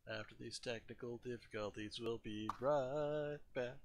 After these technical difficulties, we'll be right back.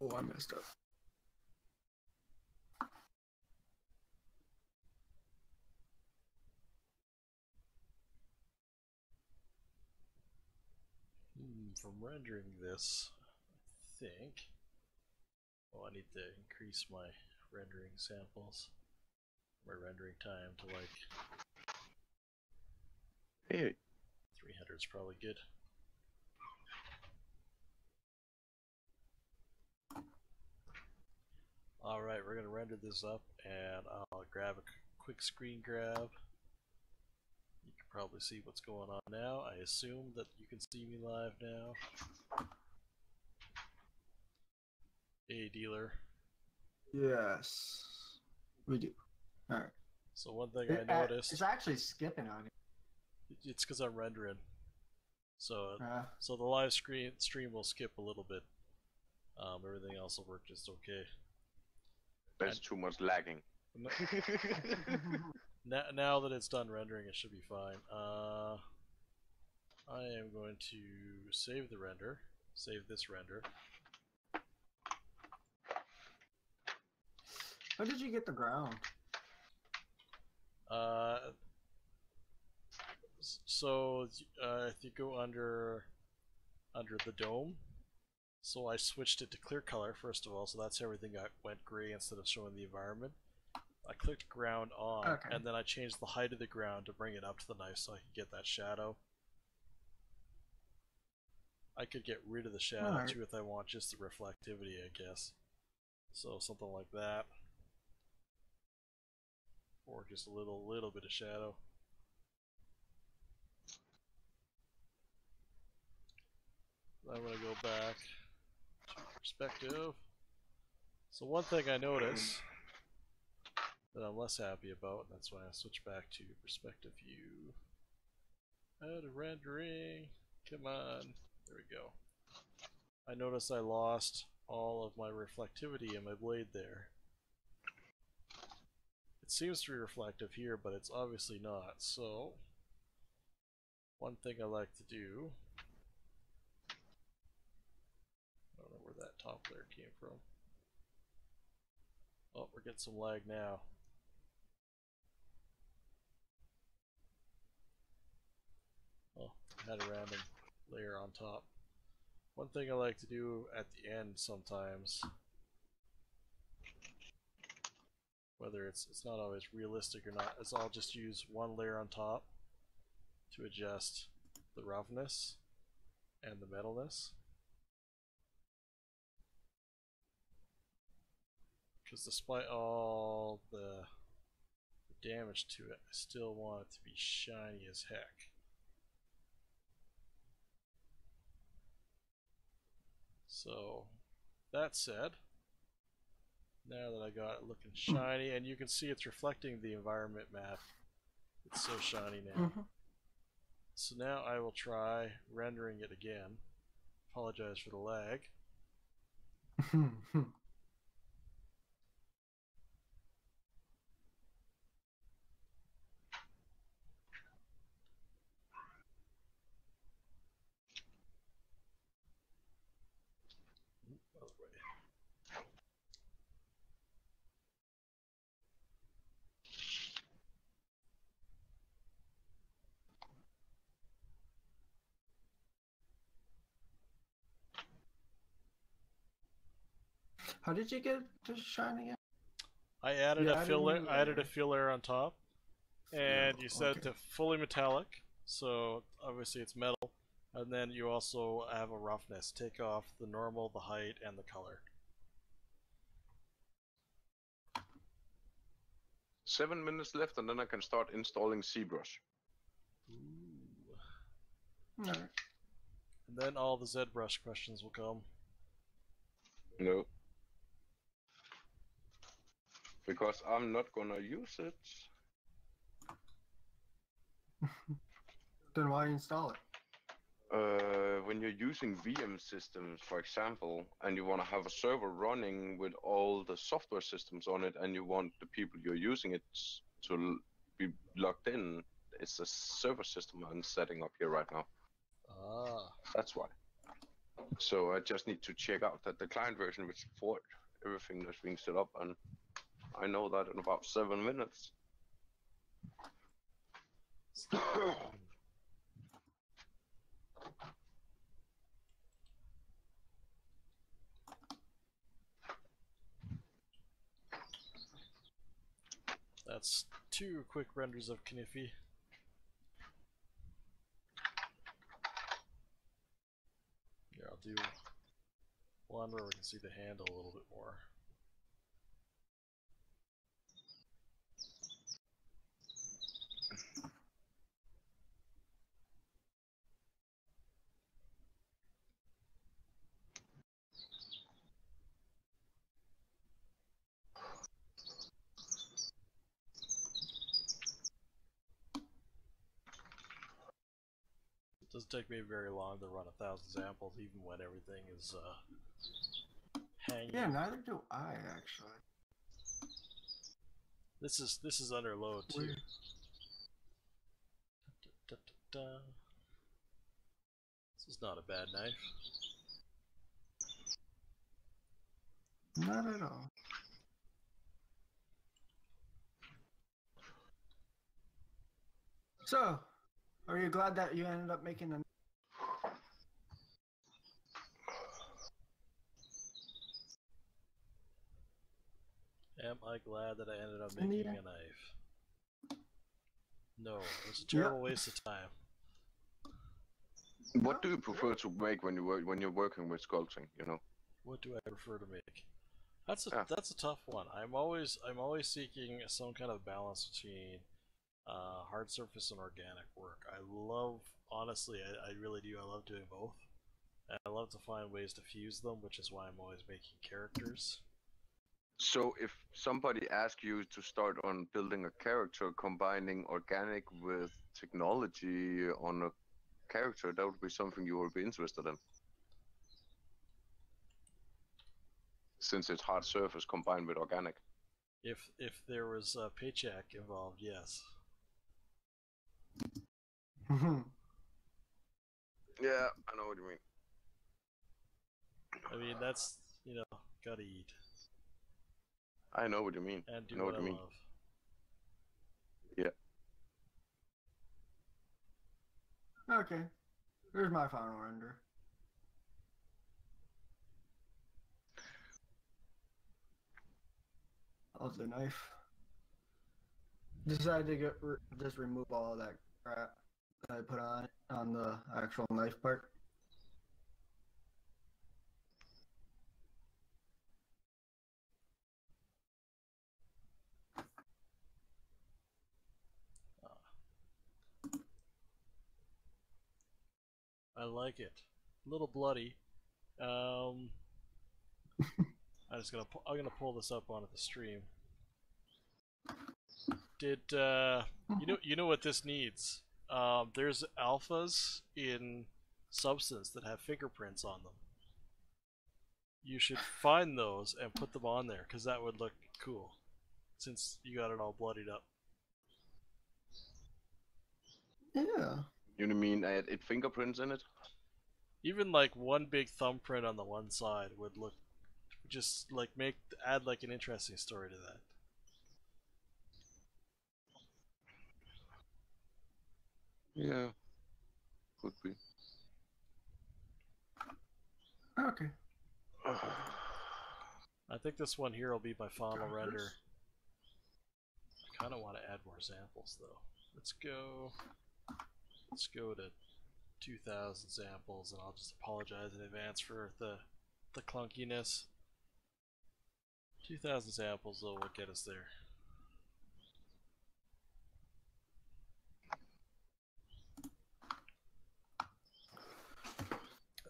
Oh, I messed up. From rendering this, I think. Oh, I need to increase my rendering samples. My rendering time to like Hey, 300 is probably good. Alright, we're gonna render this up and I'll grab a quick screen grab. You can probably see what's going on now. I assume that you can see me live now. Hey dealer. Yes, we do. All right. So one thing I noticed, It's actually skipping on you. it's because I'm rendering. So Uh, the live stream will skip a little bit. Everything else will work just okay. that's too much lagging. Now that it's done rendering, it should be fine. I am going to save the render. Save this render. how did you get the ground? So if you go under the dome, so I switched it to clear color first of all, so that's everything went gray instead of showing the environment. I clicked ground on, Okay. and then I changed the height of the ground to bring it up to the knife so I could get that shadow. I could get rid of the shadow too if I want just the reflectivity, I guess. So something like that. Or just a little bit of shadow. I'm gonna go back to perspective. So one thing I notice that I'm less happy about, and that's why I switch back to perspective view. Add a rendering. Come on. There we go. I notice I lost all of my reflectivity in my blade there. It seems to be reflective here, but it's obviously not. So one thing I like to do, I don't know where that top layer came from. Oh, we're getting some lag now. Oh, I had a random layer on top. One thing I like to do at the end sometimes, whether it's not always realistic or not, is I'll just use one layer on top to adjust the roughness and the metalness. Because despite all the damage to it, I still want it to be shiny as heck. So, that said, now that I got it looking shiny, and you can see it's reflecting the environment map, it's so shiny now. So now I will try rendering it again. Apologize for the lag. How did you get to shine again? I added You a added filler. new I added a layer. fill layer on top, and Yeah, you set it okay. to fully metallic. So obviously it's metal, and then you also have a roughness. Take off the normal, the height, and the color. 7 minutes left, and then I can start installing ZBrush. Ooh. Alright. And then all the ZBrush questions will come. No. Because I'm not gonna use it. Then why install it? When you're using VM systems, for example, and you want to have a server running with all the software systems on it, and you want the people you're using it to be logged in, it's a server system I'm setting up here right now. Ah. That's why. So I just need to check out that the client version will support everything that's being set up, and I know that in about 7 minutes. That's 2 quick renders of Kniffy. Here, I'll do one where we can see the handle a little bit more. It doesn't take me very long to run 1,000 samples, even when everything is hanging. Yeah, neither do I actually. This is under load too. Weird. Da, da, da, da. This is not a bad knife. Not at all. So, are you glad that you ended up making the? Am I glad that I ended up In the making end. a knife? No, it was a terrible waste of time. What do you prefer to make when you're working with sculpting? You know. What do I prefer to make? That's a Yeah. that's a tough one. I'm always seeking some kind of balance between hard surface and organic work. I love, honestly, I really do. I love doing both. And I love to find ways to fuse them, which is why I'm always making characters. So if somebody asks you to start on building a character, combining organic with technology on a character, that would be something you would be interested in. Since it's hard surface combined with organic. If there was a paycheck involved, yes. Yeah, I know what you mean. I mean, that's, gotta eat I know what you mean. and do I know what what I you mean. love. Yeah. Okay, here's my final render. Of the knife. Decided to just remove all that crap that I put on the actual knife part. I like it. A little bloody. I'm gonna pull this up onto the stream. Did you know what this needs? There's alphas in Substance that have fingerprints on them. You should find those and put them on there, because that would look cool, since you got it all bloodied up. Yeah. You mean it fingerprints in it? Even like one big thumbprint on the one side would look, just like add like an interesting story to that. Yeah, could be. Okay. I think this one here will be my final Got render. this. I kind of want to add more samples though. Let's go to 2,000 samples, and I'll just apologize in advance for the clunkiness. 2,000 samples though will get us there.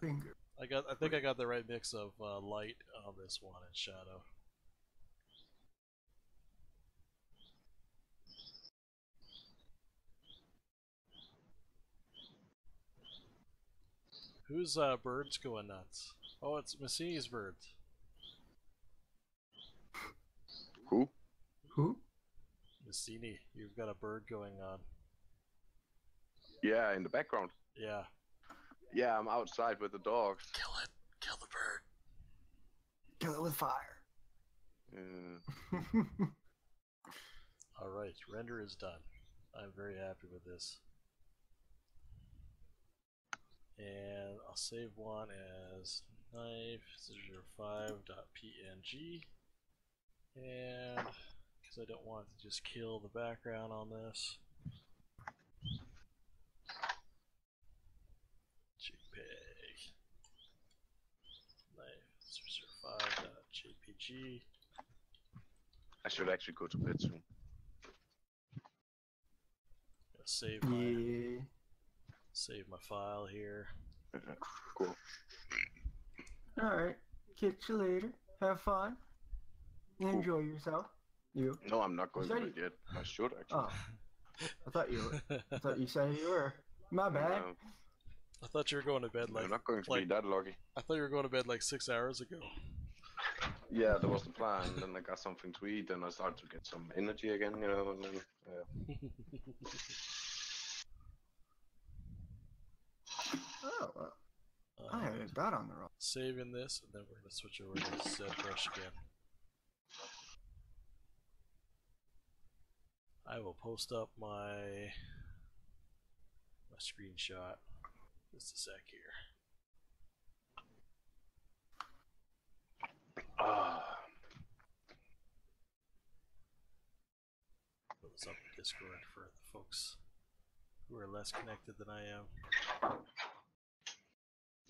Finger. I think I got the right mix of light on this one and shadow. Whose bird's going nuts? Oh, it's Massini's bird. Who? Who? Massini, you've got a bird going on. Yeah, in the background. Yeah. Yeah, I'm outside with the dogs. Kill it. Kill the bird. Kill it with fire. Alright, render is done. I'm very happy with this. And I'll save one as knife005.png. And because I don't want to just kill the background on this. JPEG. Knife005.jpg. I should actually go to bed soon. Save my file here. Cool. Alright. Catch you later. Have fun. Enjoy yourself. You. No, I'm not going to Is bed that- yet. I should actually. Oh. I thought you were. I thought you said you were. My bad. No, I thought you were going to bed like I'm not going to like be that lucky. I thought you were going to bed like 6 hours ago. Yeah, that was the plan. Then I got something to eat, and I started to get some energy again, you know. And then, Oh, well. I had that on the wrong. Saving this, and then we're gonna switch over to ZBrush again. I will post up my screenshot. Just a sec here. Put this up in Discord for the folks who are less connected than I am.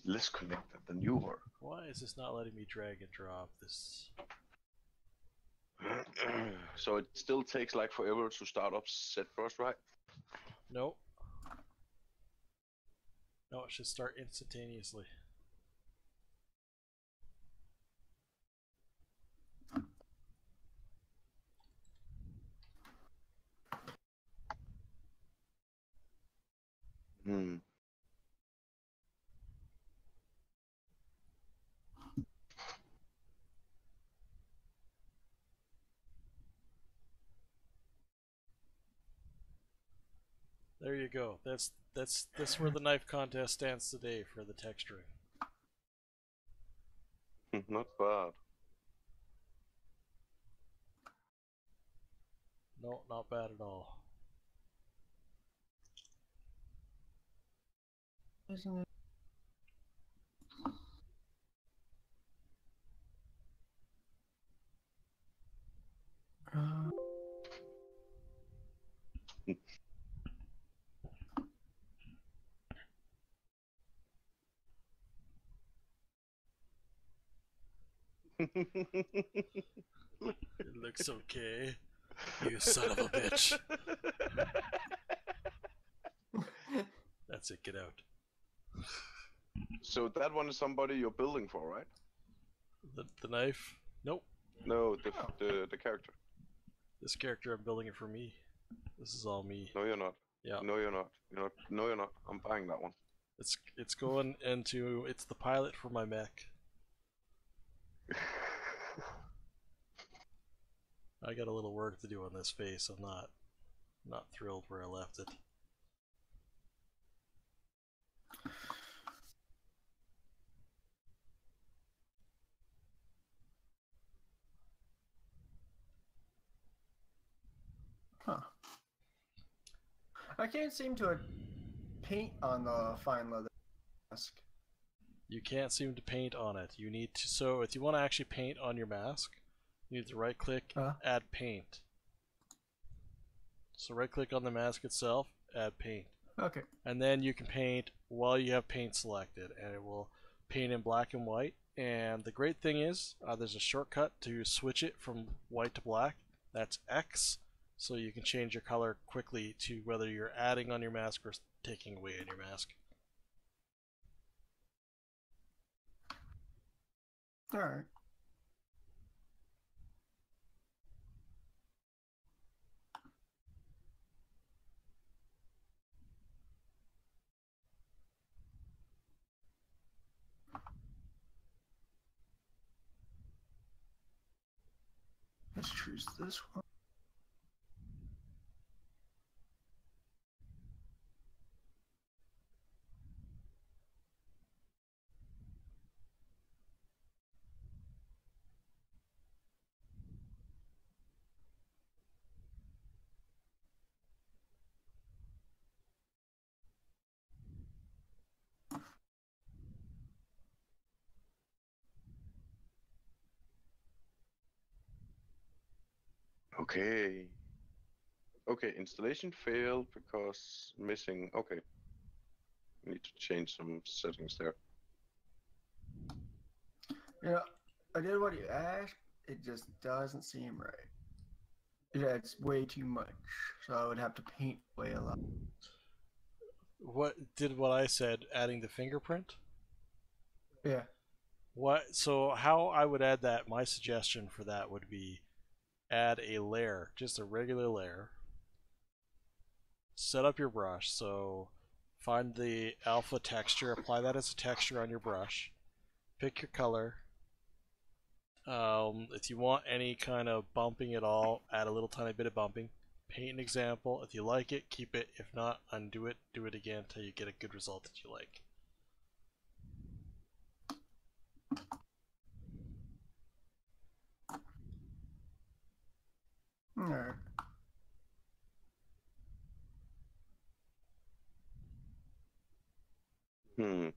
less connected than you are. Why is this not letting me drag and drop this? So it still takes like forever to start up ZBrush, right? Nope. No, it should start instantaneously. Hmm. There you go. That's where the knife contest stands today for the texturing. Not bad. No, not bad at all. Isn't it? It looks okay. You son of a bitch. That's it, get out. So that one is somebody you're building for, right? The knife? Nope. No, the character. This character, I'm building it for me. This is all me. No, you're not. Yeah. No, you're not. No, you're not. I'm buying that one. It's going into, it's the pilot for my mech. I got a little work to do on this face. I'm not thrilled where I left it. Huh. I can't seem to paint on the fine leather mask. You can't seem to paint on it. You need to, so if you want to actually paint on your mask, you need to right click, add paint. So right click on the mask itself, add paint. Okay. And then you can paint while you have paint selected, and it will paint in black and white. And the great thing is, there's a shortcut to switch it from white to black. That's X, so you can change your color quickly to whether you're adding on your mask or taking away on your mask. Alright. Let's choose this one. Okay. Okay, installation failed because missing. Okay. Need to change some settings there. Yeah, I did what you asked. It just doesn't seem right. Yeah, it's way too much. So I would have to paint way a lot. What I said, adding the fingerprint? Yeah. What? So how I would add that, my suggestion for that would be add a layer, just a regular layer. Set up your brush, so find the alpha texture, apply that as a texture on your brush. Pick your color. If you want any kind of bumping at all, add a little tiny bit of bumping. Paint an example. If you like it, keep it. If not, undo it. Do it again until you get a good result that you like. Alright. Hmm.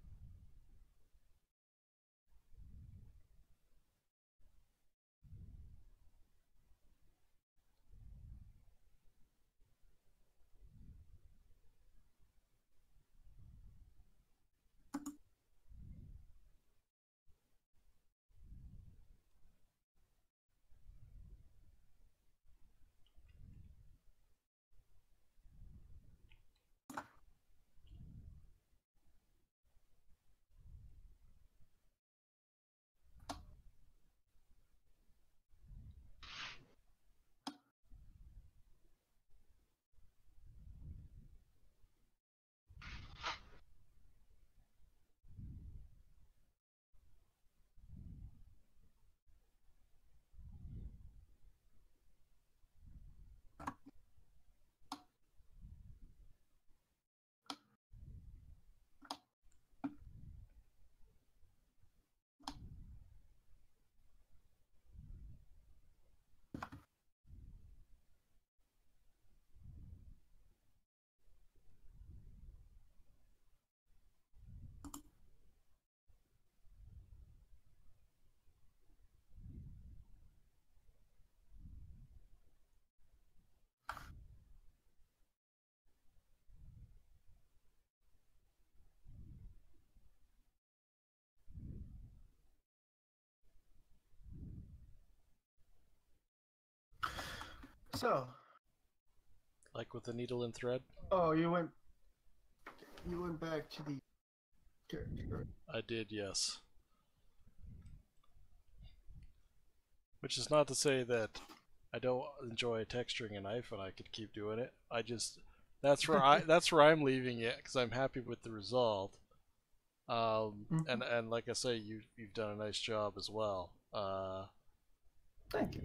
So. Like with the needle and thread? Oh, you went back to the character. I did, yes. Which is not to say that I don't enjoy texturing a knife and I could keep doing it. I just, that's where I'm leaving it because I'm happy with the result. And like I say, you've done a nice job as well. Thank you.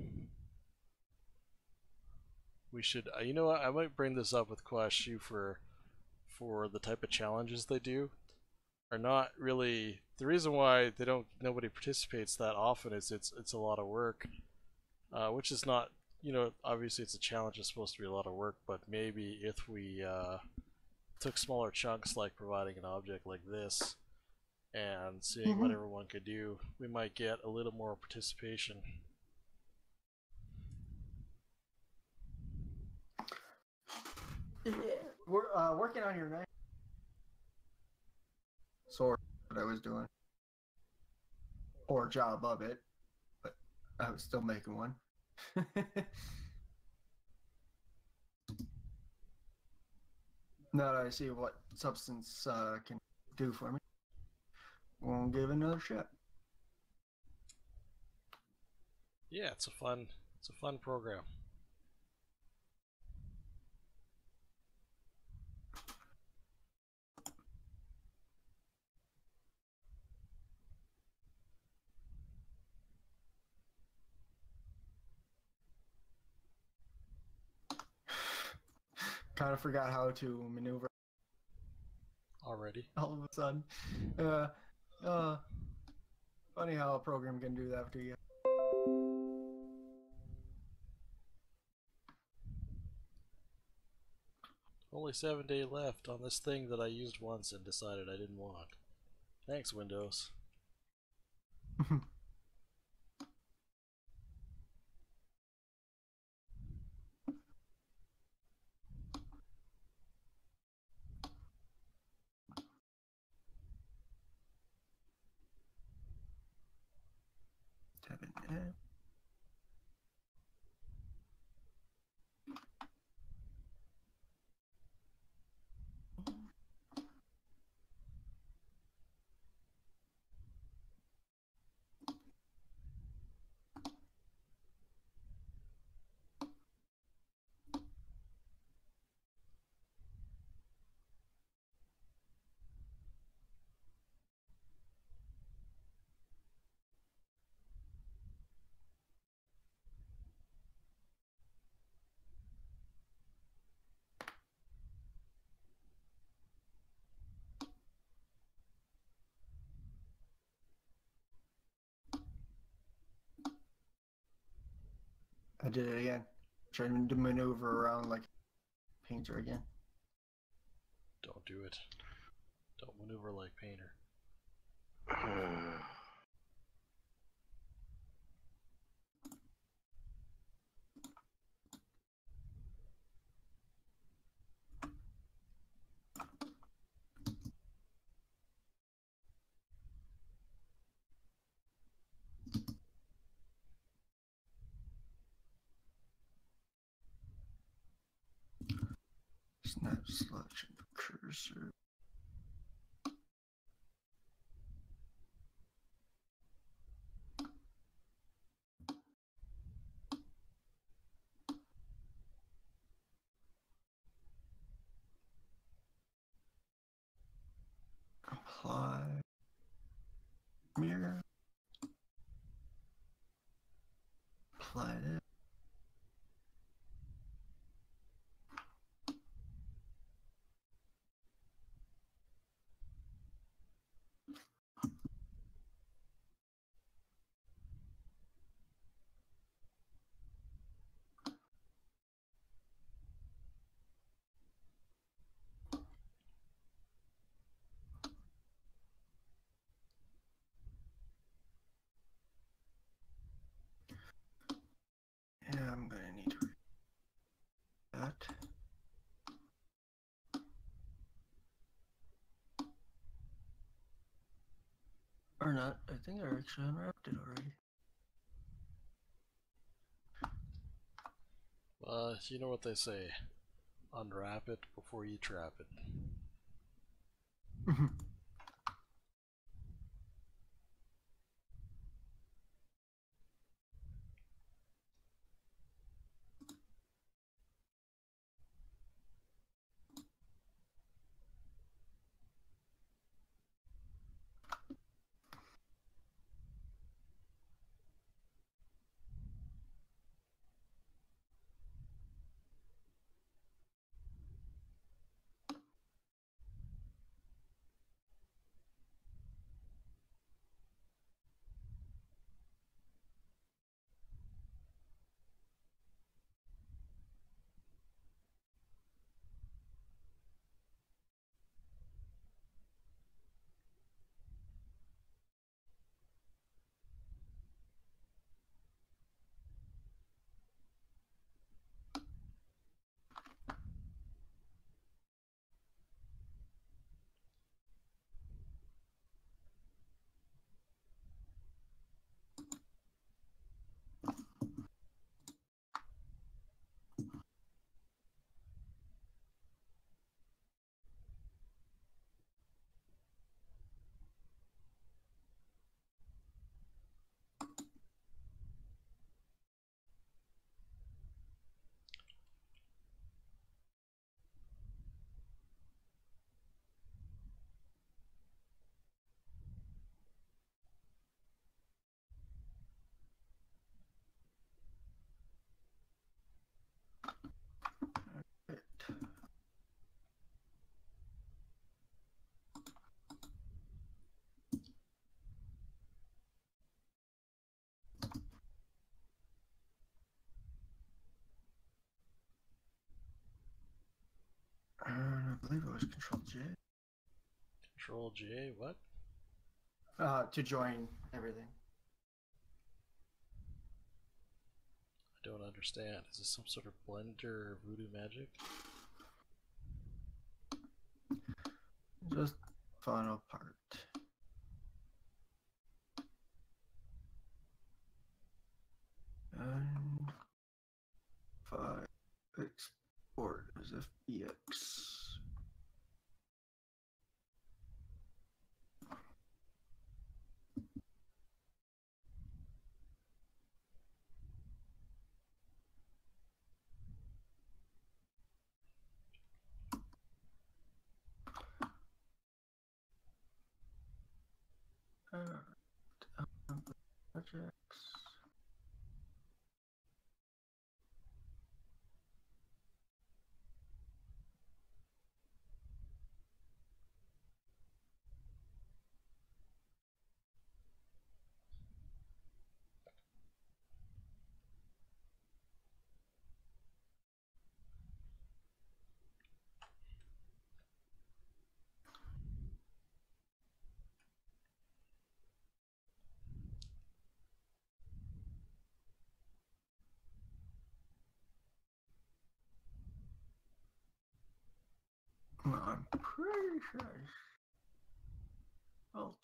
We should, you know what? I might bring this up with Quashu for the type of challenges they do. Are not really the reason why nobody participates that often is it's a lot of work, which is not, obviously it's a challenge, it's supposed to be a lot of work, but maybe if we took smaller chunks like providing an object like this and seeing what everyone could do, we might get a little more participation. Yeah, we're working on your night. Sort of what I was doing. Or a job of it, but I was still making one. Now that I see what substance can do for me, we'll give it another shot. Yeah, it's a fun program. Kind of forgot how to maneuver Already. all of a sudden. Funny how a program can do that to you. Only 7 days left on this thing that I used once and decided I didn't want. Thanks, Windows. I did it again. Trying to maneuver around like a painter again. Don't do it. Don't maneuver like Painter. Snap selection cursor. Apply. Mirror. Apply that. Yeah, I'm gonna need to read that. Or not. I think I actually unwrapped it already. You know what they say. Unwrap it before you trap it. believe it was Control J. Control J, what? To join everything. I don't understand. Is this some sort of blender or voodoo magic? Just final part. And 5 export as FBX. Projects. I'm pretty sure I spelled.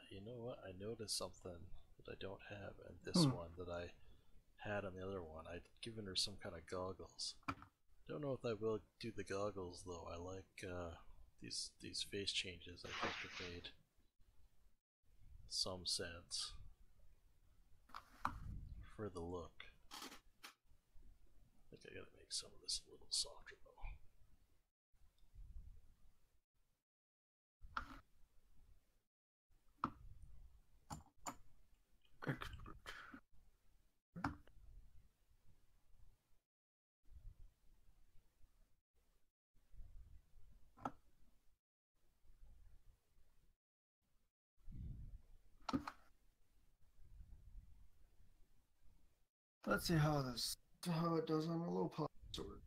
You know what? I noticed something that I don't have in this one that I had on the other one. I'd given her some kind of goggles. Don't know if I will do the goggles though. I like these face changes. I think have made some sense for the look. I think I gotta make some of this a little softer though. Export. Let's see how it does on a low power sword.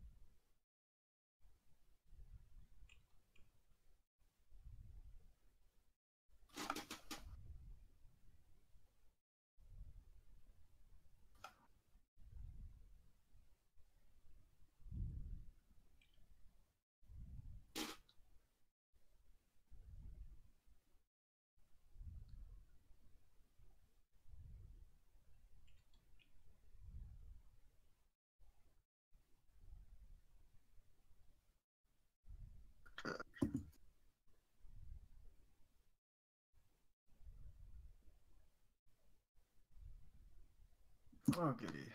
Oh goody.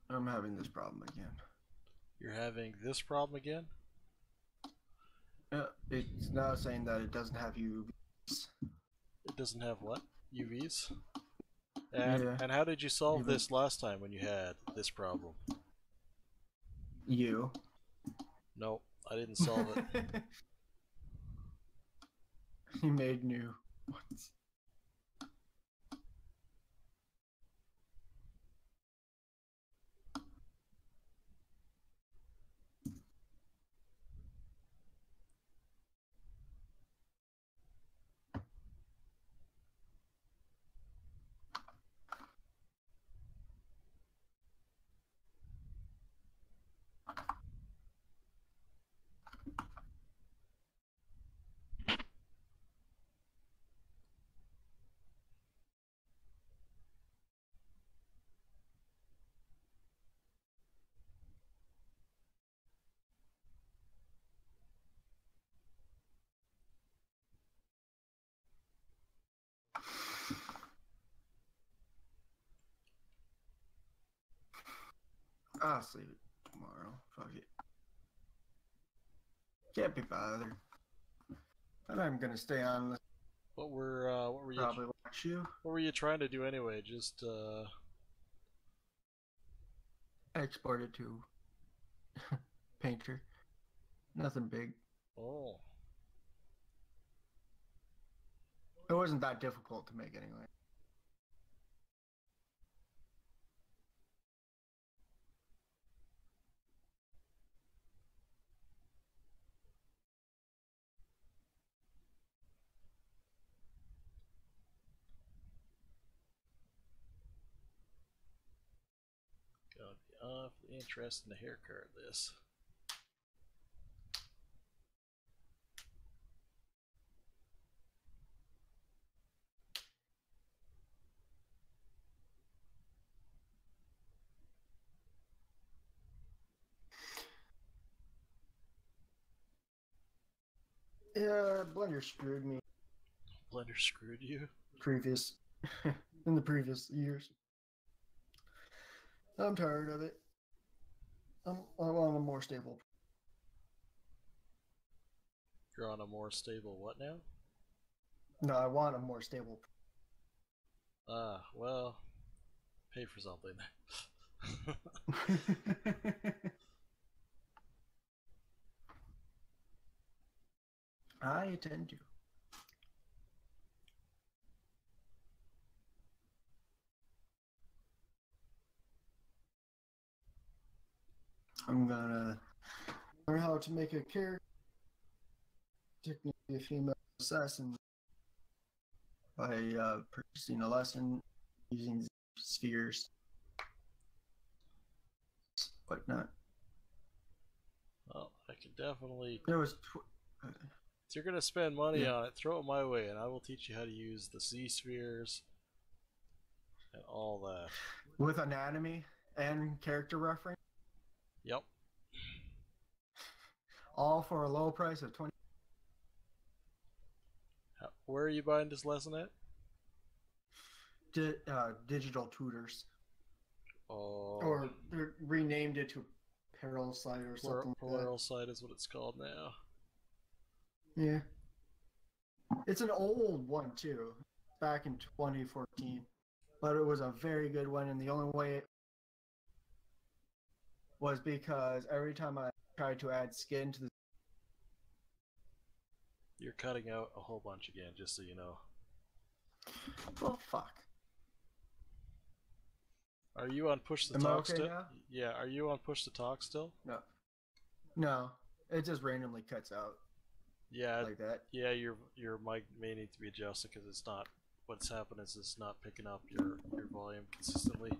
I'm having this problem again. You're having this problem again? It's now saying that it doesn't have UVs. It doesn't have what? UVs? And Yeah. and how did you solve Even- this last time when you had this problem? You. Nope, I didn't solve it. He made new ones. I'll save it tomorrow. Fuck it. Can't be bothered. And I'm gonna stay on. What were you Probably watch you. what were you trying to do anyway? Just I exported to Painter. Nothing big. Oh. It wasn't that difficult to make anyway. Gonna be awfully interesting to hair card this. Yeah, Blender screwed me Blender screwed you. previous in the previous years. I'm tired of it. I want a more stable. You're on a more stable what now? No, I want a more stable. Ah, well, pay for something. I intend to. I'm gonna learn how to make a character, technically a female assassin, by purchasing a lesson using spheres, whatnot. Well, I can definitely. There was. If you're gonna spend money Yeah. on it, throw it my way, and I will teach you how to use the C spheres and all that. With anatomy and character reference, Yep. all for a low price of 20. Where are you buying this lesson at? Digital tutors, Oh, or they renamed it to Peril Site or something like that. Plural site is what it's called now. Yeah, it's an old one too, back in 2014, but it was a very good one, and the only way it was because every time I tried to add skin to the You're cutting out a whole bunch again, just so you know. well, fuck. Are you on push to Am I talk okay still? now? Yeah, are you on push to talk still? No, it just randomly cuts out Yeah, like that. yeah. Your mic may need to be adjusted because it's not. What's happened is it's not picking up your volume consistently.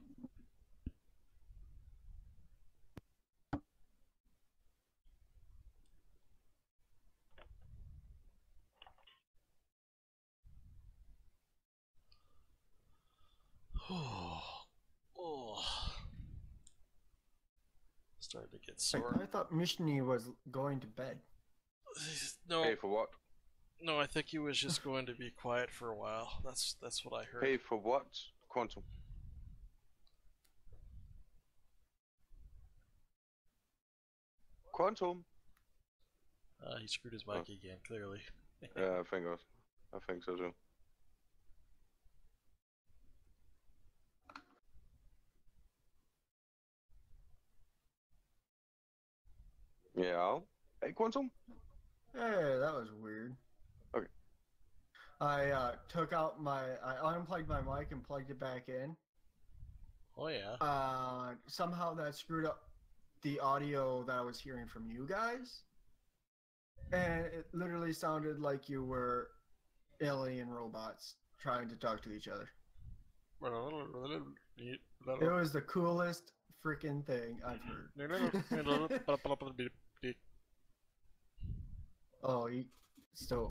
Oh, starting to get sore. I thought Mishni was going to bed. No, Pay for what? no, I think he was just going to be quiet for a while. That's what I heard. Pay for what? Quantum. Quantum? He screwed his mic again, clearly. Yeah, I think so too. Yeah. Hey, Quantum? Hey, that was weird. Okay. I took out I unplugged my mic and plugged it back in. Oh yeah. Somehow that screwed up the audio that I was hearing from you guys. And it literally sounded like you were alien robots trying to talk to each other. It was the coolest freaking thing I've heard. Oh, you still.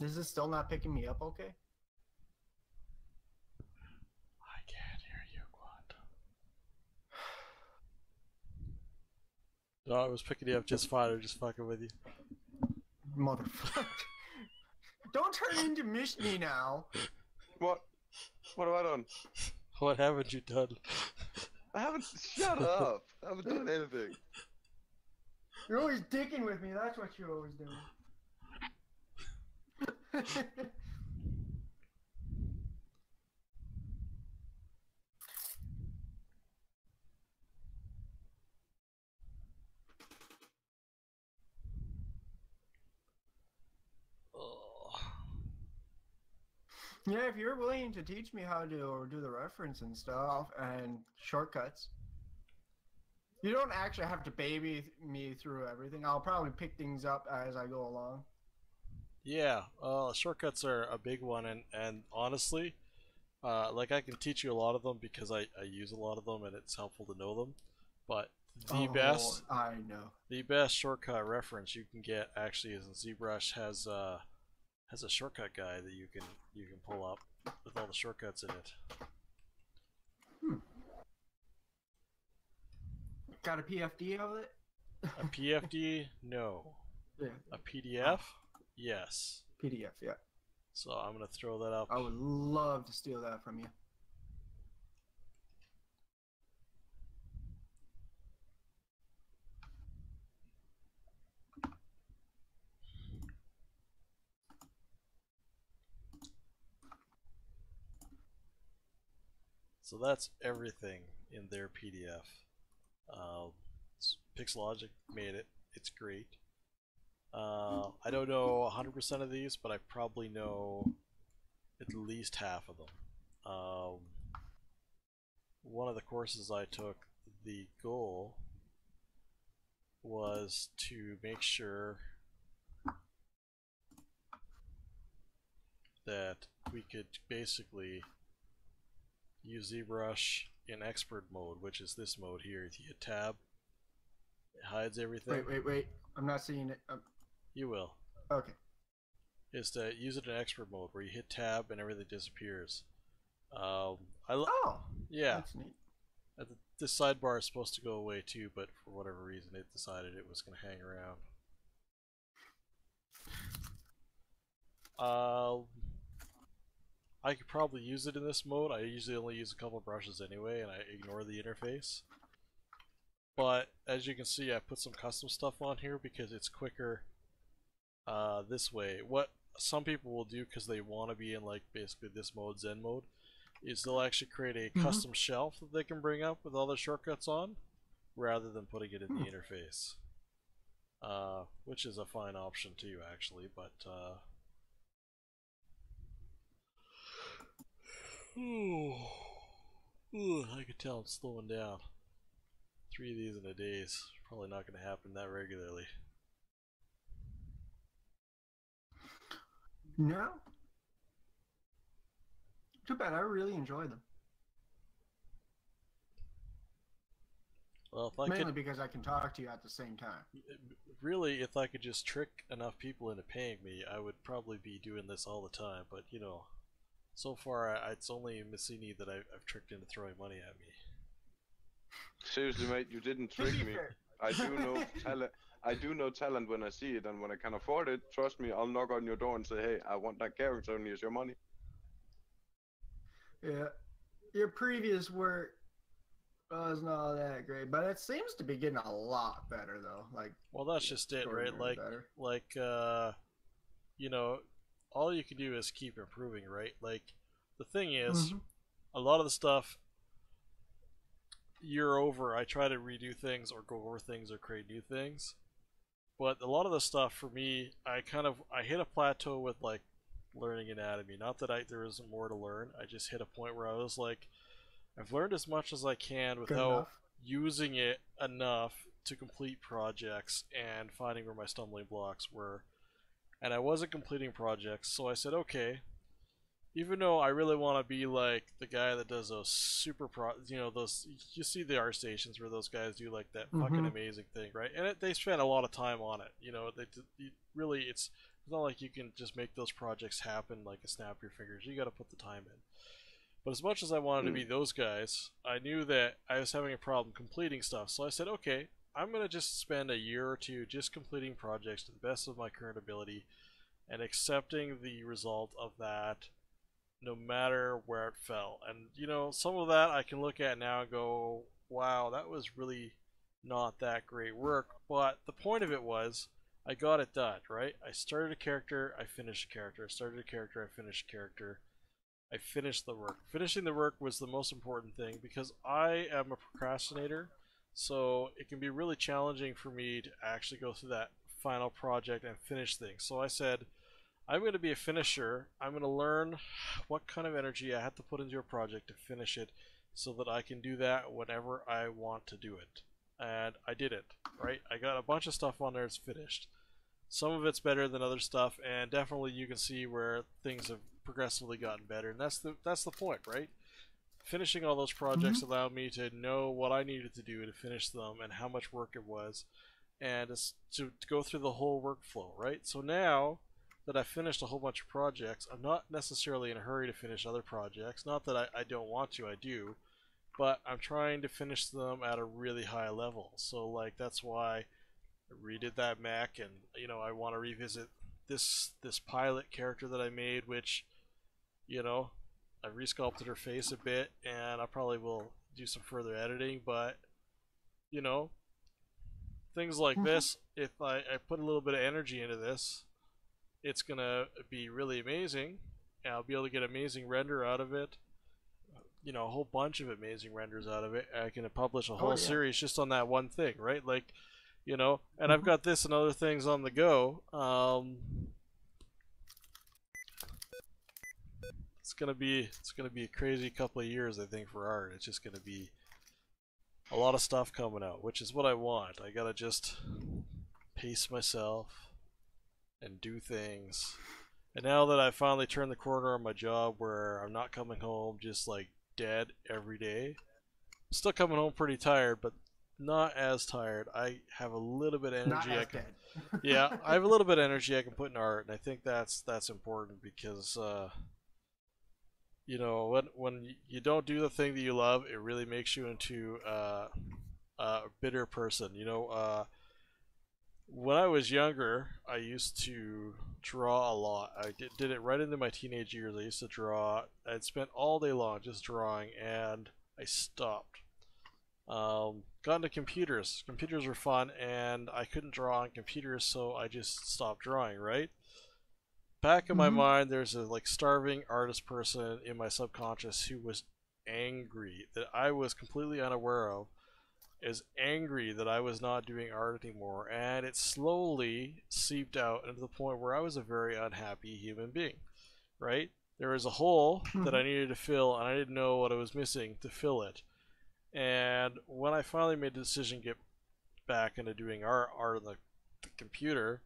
Is this still not picking me up okay? I can't hear you, Quantum. No, I was picking you up just fine. I'm just fucking with you. Motherfucker. Don't turn into Mishni now. What? What have I done? What haven't you done? I haven't. Shut up! I haven't done anything. You're always dicking with me. That's what you're always doing. Oh. Yeah, if you're willing to teach me how to or do the reference and stuff and shortcuts, you don't actually have to baby me through everything. I'll probably pick things up as I go along. Yeah, shortcuts are a big one, and honestly, like I can teach you a lot of them because I use a lot of them and it's helpful to know them. But the Oh, best I know. the best shortcut reference you can get actually is ZBrush has a shortcut guide that you can pull up with all the shortcuts in it. Got a PFD of it? A PFD? No. Yeah. A PDF? Yes. PDF, yeah. So I'm gonna throw that up. I would love to steal that from you. So that's everything in their PDF. Pixelogic made it. It's great. I don't know 100% of these, but I probably know at least half of them. One of the courses I took, the goal was to make sure that we could basically use ZBrush in expert mode, which is this mode here. If you hit tab, it hides everything. Wait. I'm not seeing it. You will. Okay. Is to use it in expert mode where you hit tab and everything disappears. Oh, yeah. that's neat. This sidebar is supposed to go away too, but for whatever reason it decided it was going to hang around. I could probably use it in this mode. I usually only use a couple brushes anyway, and I ignore the interface. But as you can see, I put some custom stuff on here because it's quicker this way. What some people will do because they want to be in like basically this mode, Zen mode, is they'll actually create a custom shelf that they can bring up with all their shortcuts on, rather than putting it in the interface. Which is a fine option too, actually, but I can tell I'm slowing down. 3 of these in a day is probably not going to happen that regularly. No. Too bad. I really enjoy them. Well, if I Mainly could, because I can talk to you at the same time. really, if I could just trick enough people into paying me, I would probably be doing this all the time. But you know, so far it's only Messini that I've tricked into throwing money at me. Seriously, mate, you didn't trick me. I do know talent. I do know talent when I see it, and when I can afford it, trust me, I'll knock on your door and say, "Hey, I want that character, and here's your money." Yeah. Your previous work was not that great, but it seems to be getting a lot better though. Like, well, that's just it, right? You know, all you can do is keep improving, right? Like, the thing is, a lot of the stuff year over, I try to redo things or go over things or create new things. But a lot of the stuff for me, I hit a plateau with like learning anatomy. Not that there isn't more to learn. I just hit a point where I was like, I've learned as much as I can without using it enough to complete projects and finding where my stumbling blocks were. And I wasn't completing projects, so I said, okay, even though I really want to be like the guy that does those those, you see the art stations where those guys do like that fucking amazing thing, right? And they spend a lot of time on it. You know, it's not like you can just make those projects happen like a snap your fingers. You got to put the time in. But as much as I wanted to be those guys, I knew that I was having a problem completing stuff. So I said, okay, I'm going to just spend a year or two just completing projects to the best of my current ability and accepting the result of that no matter where it fell. And, you know, some of that I can look at now and go, wow, that was really not that great work. But the point of it was, I got it done, right? I started a character, I finished a character. I started a character, I finished a character. I finished the work. Finishing the work was the most important thing because I am a procrastinator, so it can be really challenging for me to actually go through that final project and finish things. So I said, I'm going to be a finisher. I'm going to learn what kind of energy I have to put into a project to finish it so that I can do that whenever I want to do it. And I did it, right? I got a bunch of stuff on there that's finished. Some of it's better than other stuff, and definitely you can see where things have progressively gotten better, and that's the point, right? Finishing all those projects allowed me to know what I needed to do to finish them and how much work it was, and to go through the whole workflow, right? So now that I've finished a whole bunch of projects, I'm not necessarily in a hurry to finish other projects. Not that I don't want to, I do, but I'm trying to finish them at a really high level. So like that's why I redid that mech, and you know I want to revisit this pilot character that I made, which you know I resculpted her face a bit, and I probably will do some further editing. But you know things like this, if I put a little bit of energy into this, it's gonna be really amazing, and I'll be able to get amazing render out of it. You know, a whole bunch of amazing renders out of it. I can publish a whole series just on that one thing, right? Like, you know, and I've got this and other things on the go. It's gonna be a crazy couple of years, I think, for art. It's just gonna be a lot of stuff coming out, which is what I want. I gotta just pace myself and do things. And now that I've finally turned the corner on my job where I'm not coming home just like dead every day, I'm still coming home pretty tired, but not as tired. I have a little bit of energy. Yeah, I have a little bit of energy I can put in art, and I think that's important because you know when you don't do the thing that you love, it really makes you into a bitter person. You know, when I was younger, I used to draw a lot. I did it right into my teenage years. I used to draw. I'd spent all day long just drawing, and I stopped. Got into computers. Computers were fun, and I couldn't draw on computers, so I just stopped drawing, right? Back in my mind, there's a like starving artist person in my subconscious who was angry that I was completely unaware of, is angry that I was not doing art anymore, and it slowly seeped out into the point where I was a very unhappy human being, right? There was a hole that I needed to fill, and I didn't know what I was missing to fill it. And when I finally made the decision to get back into doing art on the computer,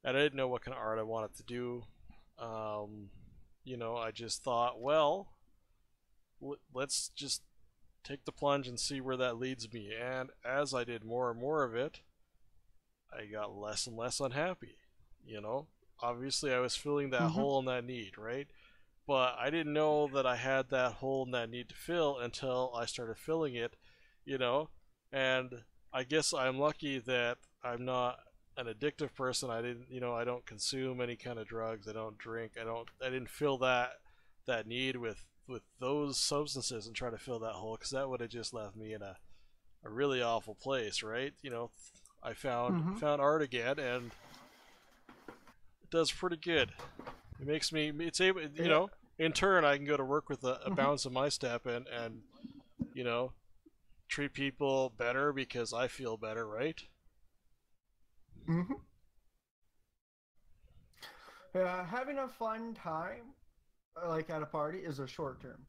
and I didn't know what kind of art I wanted to do, you know, I just thought, well, let's just take the plunge and see where that leads me. And as I did more and more of it, I got less and less unhappy. You know, obviously I was filling that hole and that need, right? But I didn't know that I had that hole and that need to fill until I started filling it, you know. And I guess I'm lucky that I'm not an addictive person. I didn't, you know, I don't consume any kind of drugs. I don't drink. I didn't fill that need with those substances and try to fill that hole, because that would have just left me in a really awful place, right? You know, I found art again, and it does pretty good. It makes me, it's able, you know, in turn I can go to work with a bounce in my step and you know, treat people better because I feel better, right? Having a fun time like at a party is a short term.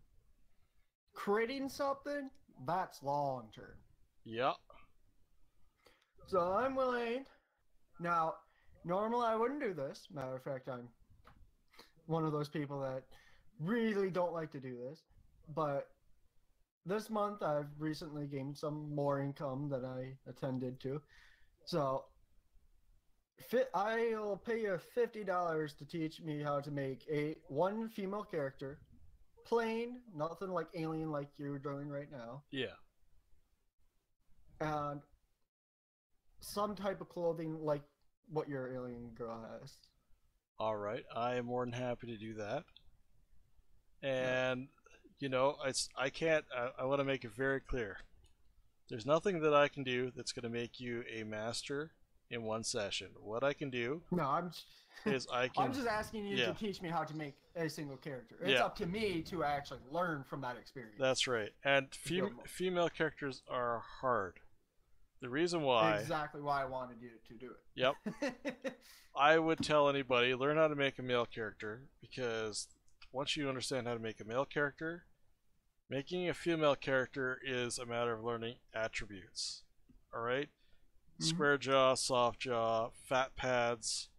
Creating something, that's long term. Yeah. So I'm willing. Now, normally I wouldn't do this. Matter of fact, I'm one of those people that really don't like to do this. But this month I've recently gained some more income that I attended to. So I'll pay you $50 to teach me how to make one female character, plain, nothing like alien like you're doing right now. Yeah. And some type of clothing like what your alien girl has. All right, I am more than happy to do that. And you know, I want to make it very clear. There's nothing that I can do that's going to make you a master in one session. What I can do No, is I can. I'm just asking you yeah. to teach me how to make a single character. It's Yeah. up to me to actually learn from that experience. That's right. And female characters are hard. The reason why. Exactly why I wanted you to do it. Yep. I would tell anybody, learn how to make a male character, because once you understand how to make a male character, making a female character is a matter of learning attributes. Alright? Square jaw, soft jaw, fat pads,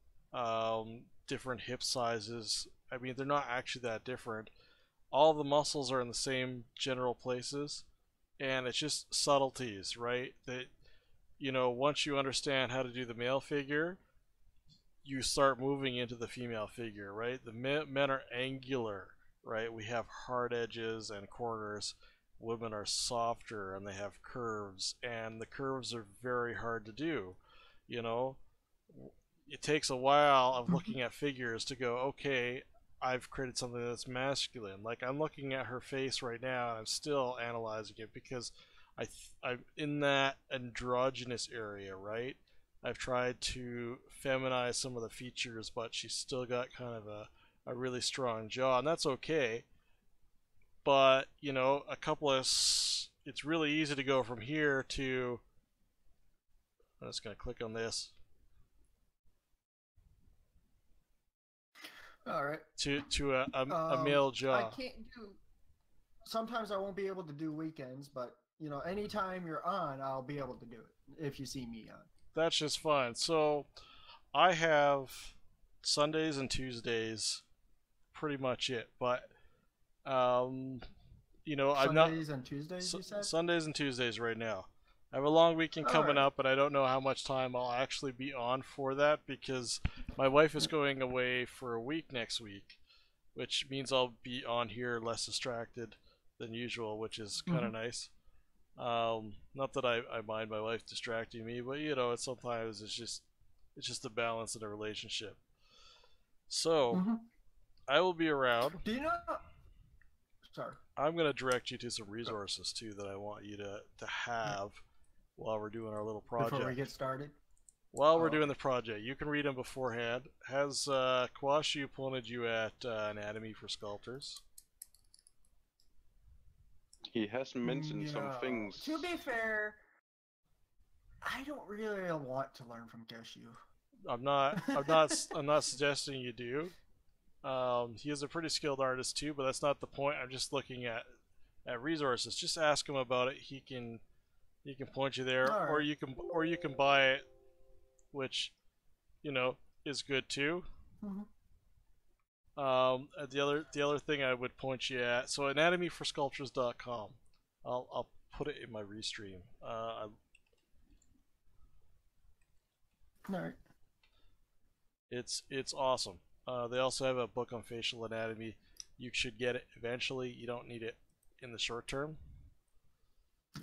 different hip sizes. I mean, they're not actually that different. All the muscles are in the same general places, and it's just subtleties, right? That, you know, once you understand how to do the male figure, you start moving into the female figure, right? The men are angular, right? We have hard edges and corners. Women are softer and they have curves, and the curves are very hard to do. You know, it takes a while of looking at figures to go, okay, I've created something that's masculine. Like, I'm looking at her face right now and I'm still analyzing it because I'm in that androgynous area, right? I've tried to feminize some of the features, but she's still got kind of a really strong jaw, and that's okay. But, you know, it's really easy to go from here to, I'm just going to click on this, All right. to a male jaw. I can't do. Sometimes I won't be able to do weekends, but you know, anytime you're on, I'll be able to do it if you see me on. That's just fine. So I have Sundays and Tuesdays, pretty much it. But you know, I'm not Sundays and Tuesdays. You said Sundays and Tuesdays right now. I have a long weekend coming up, but I don't know how much time I'll actually be on for that because my wife is going away for a week next week, which means I'll be on here less distracted than usual, which is kind of nice. Not that I mind my wife distracting me, but you know, sometimes it's just a balance in a relationship. So I will be around. Do you know? Sorry. I'm gonna direct you to some resources too that I want you to have while we're doing our little project. Before we get started. While we're doing the project, you can read them beforehand. Has Kwashu pointed you at Anatomy for Sculptors? He has mentioned some things. To be fair, I don't really want to learn from Keshu. I'm not suggesting you do. He is a pretty skilled artist too, but that's not the point. I'm just looking at resources. Just ask him about it. He can point you there, right. or you can buy it, which, you know, is good too. The other thing I would point you at, so anatomyforsculptures.com. I'll put it in my restream. Alright. It's awesome. They also have a book on facial anatomy. You should get it eventually. You don't need it in the short term.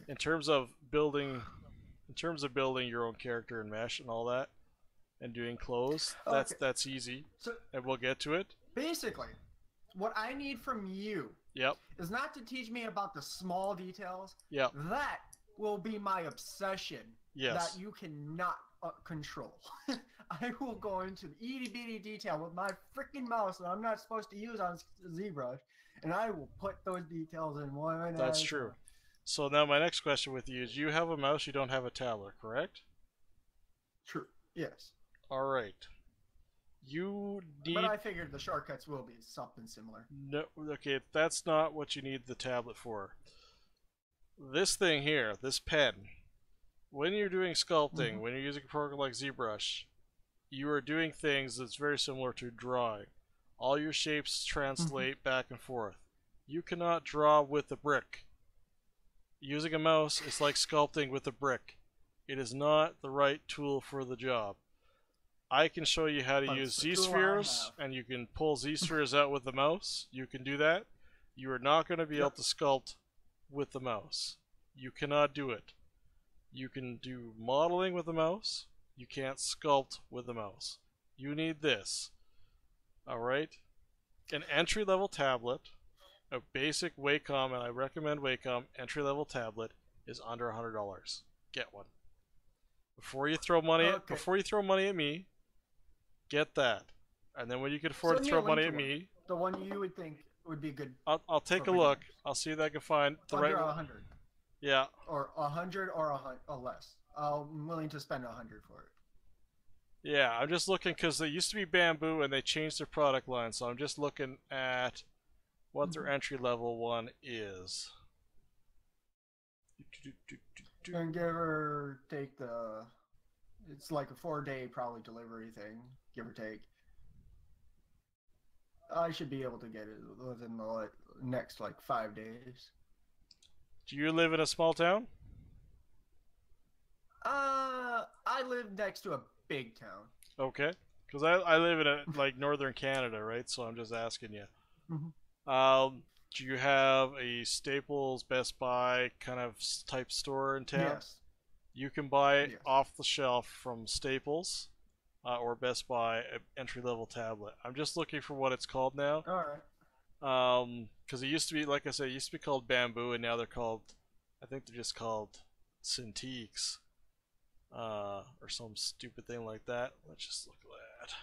In terms of building your own character and mesh and all that, and doing clothes, that's easy. So, and we'll get to it. Basically, what I need from you is not to teach me about the small details. That will be my obsession. That you cannot control. I will go into the itty bitty detail with my freaking mouse that I'm not supposed to use on ZBrush, and I will put those details in one. That's true. So now my next question with you is: you have a mouse, you don't have a tablet, correct? True. Yes. All right. You need. But I figured the shortcuts will be something similar. No, okay, that's not what you need the tablet for. This thing here, this pen, when you're doing sculpting, when you're using a program like ZBrush, you are doing things that's very similar to drawing. All your shapes translate back and forth. You cannot draw with a brick. Using a mouse is like sculpting with a brick. It is not the right tool for the job. I can show you how to use Z-spheres, and you can pull Z-spheres out with the mouse. You can do that. You are not going to be able to sculpt with the mouse. You cannot do it. You can do modeling with the mouse. You can't sculpt with the mouse. You need this. Alright? An entry-level tablet, a basic Wacom, and I recommend Wacom entry-level tablet, is under $100. Get one. Before you throw money at me, get that. And then when you can afford to throw money at me, the one you would think would be good. I'll take a look. I'll see if I can find the right one. 100. Yeah. Or 100 or less. I'm willing to spend 100 for it. Yeah, I'm just looking because they used to be Bamboo and they changed their product line, so I'm just looking at what their entry level one is. And give or take it's like a 4-day probably delivery thing, give or take. I should be able to get it within the next like 5 days. Do you live in a small town? I live next to a big town. Okay, because I live in like northern Canada, right? So I'm just asking you. Do you have a Staples, Best Buy kind of type store in town? Yes. You can buy off the shelf from Staples or Best Buy an entry-level tablet. I'm just looking for what it's called now. All right. Because it used to be, like I said, it used to be called Bamboo, and now they're called, I think they're just called Cintiqs, or some stupid thing like that. Let's just look at that.